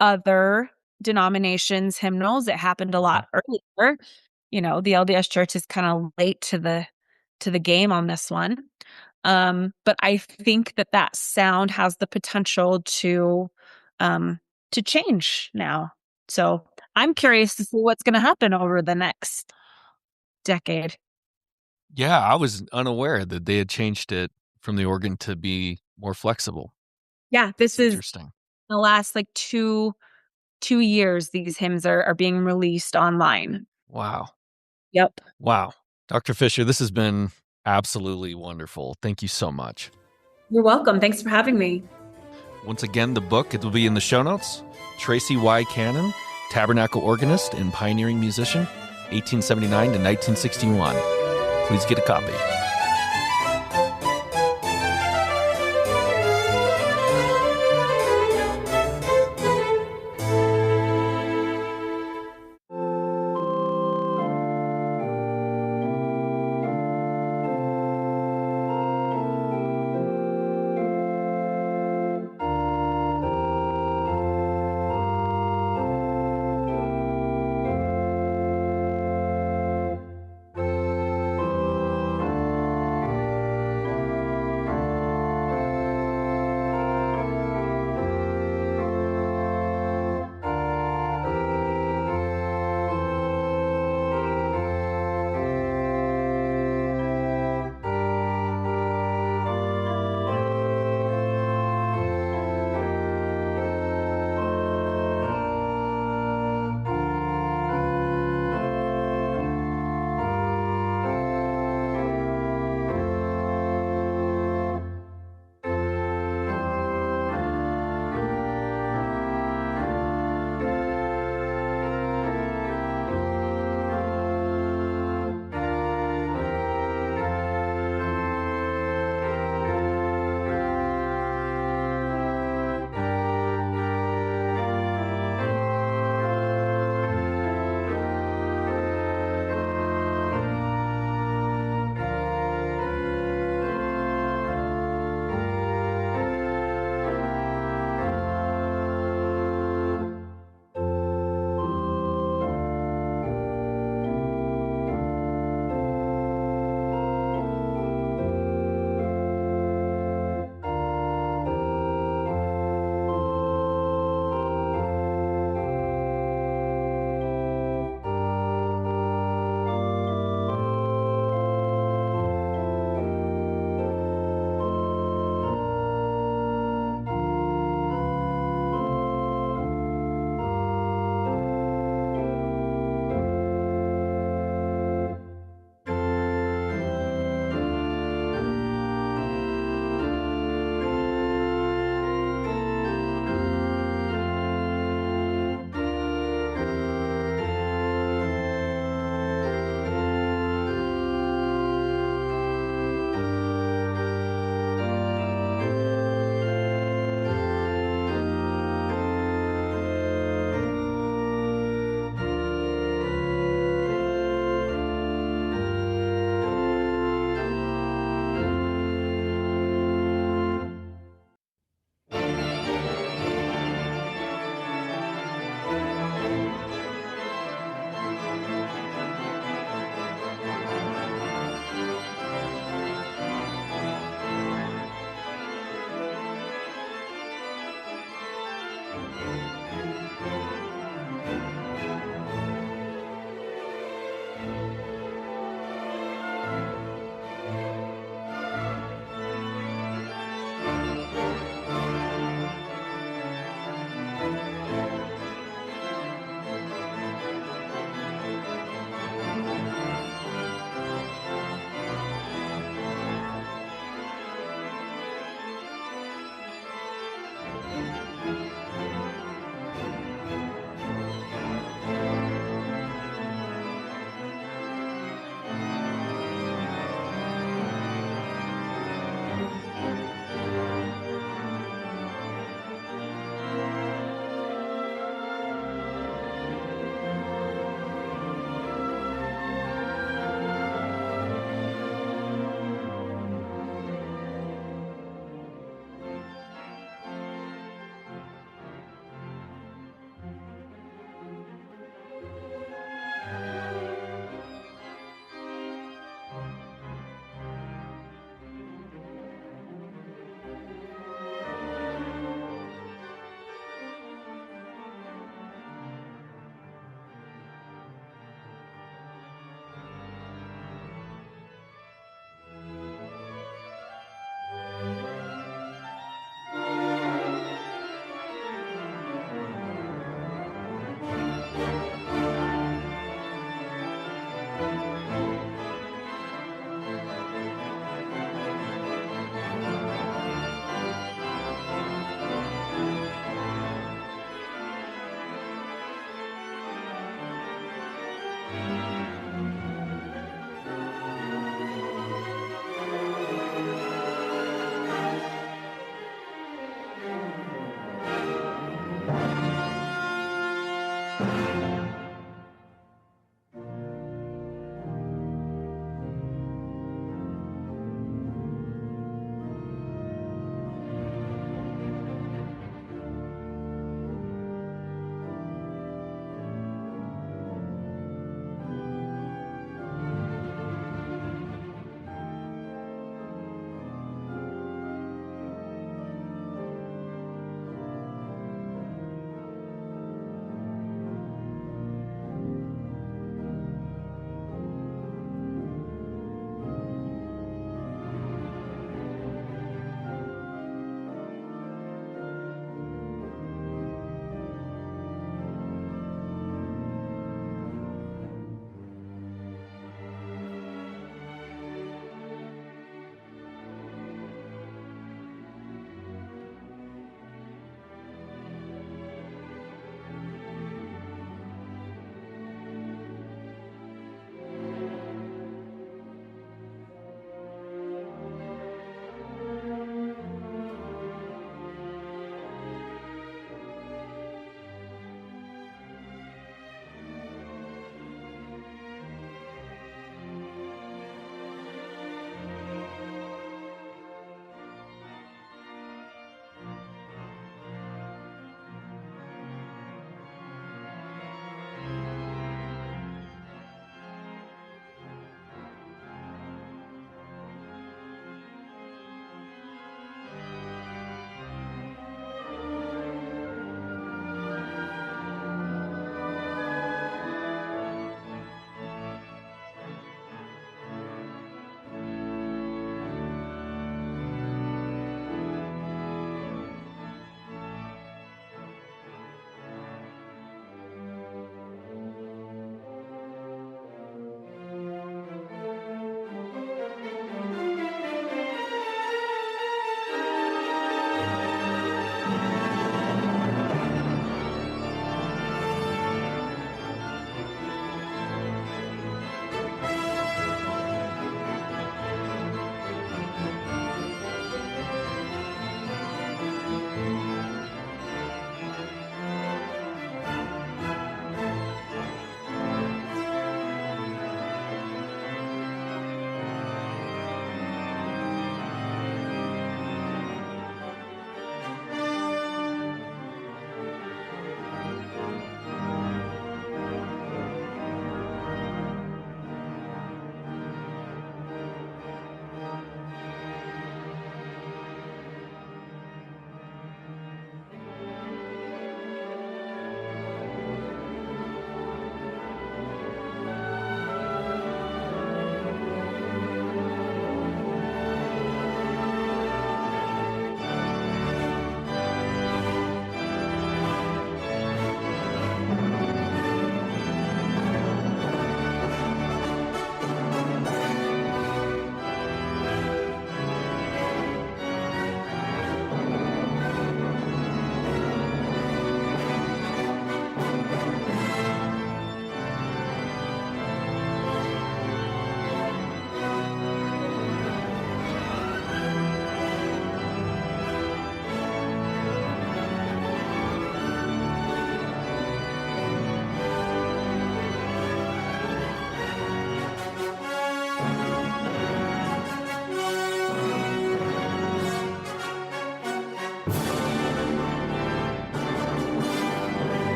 B: other denominations' hymnals. It happened a lot earlier. The LDS Church is kind of late to the game on this one. But I think that sound has the potential to change now. So I'm curious to see what's going to happen over the next decade.
A: Yeah, I was unaware that they had changed it from the organ to be more flexible.
B: Yeah,
A: It's interesting.
B: the last like two years, these hymns are being released online.
A: Wow.
B: Yep.
A: Wow. Dr. Fisher, this has been absolutely wonderful. Thank you so much.
B: You're welcome. Thanks for having me.
A: Once again, the book, it will be in the show notes. Tracy Y. Cannon, Tabernacle Organist and Pioneering Musician, 1879 to 1961. Please get a copy.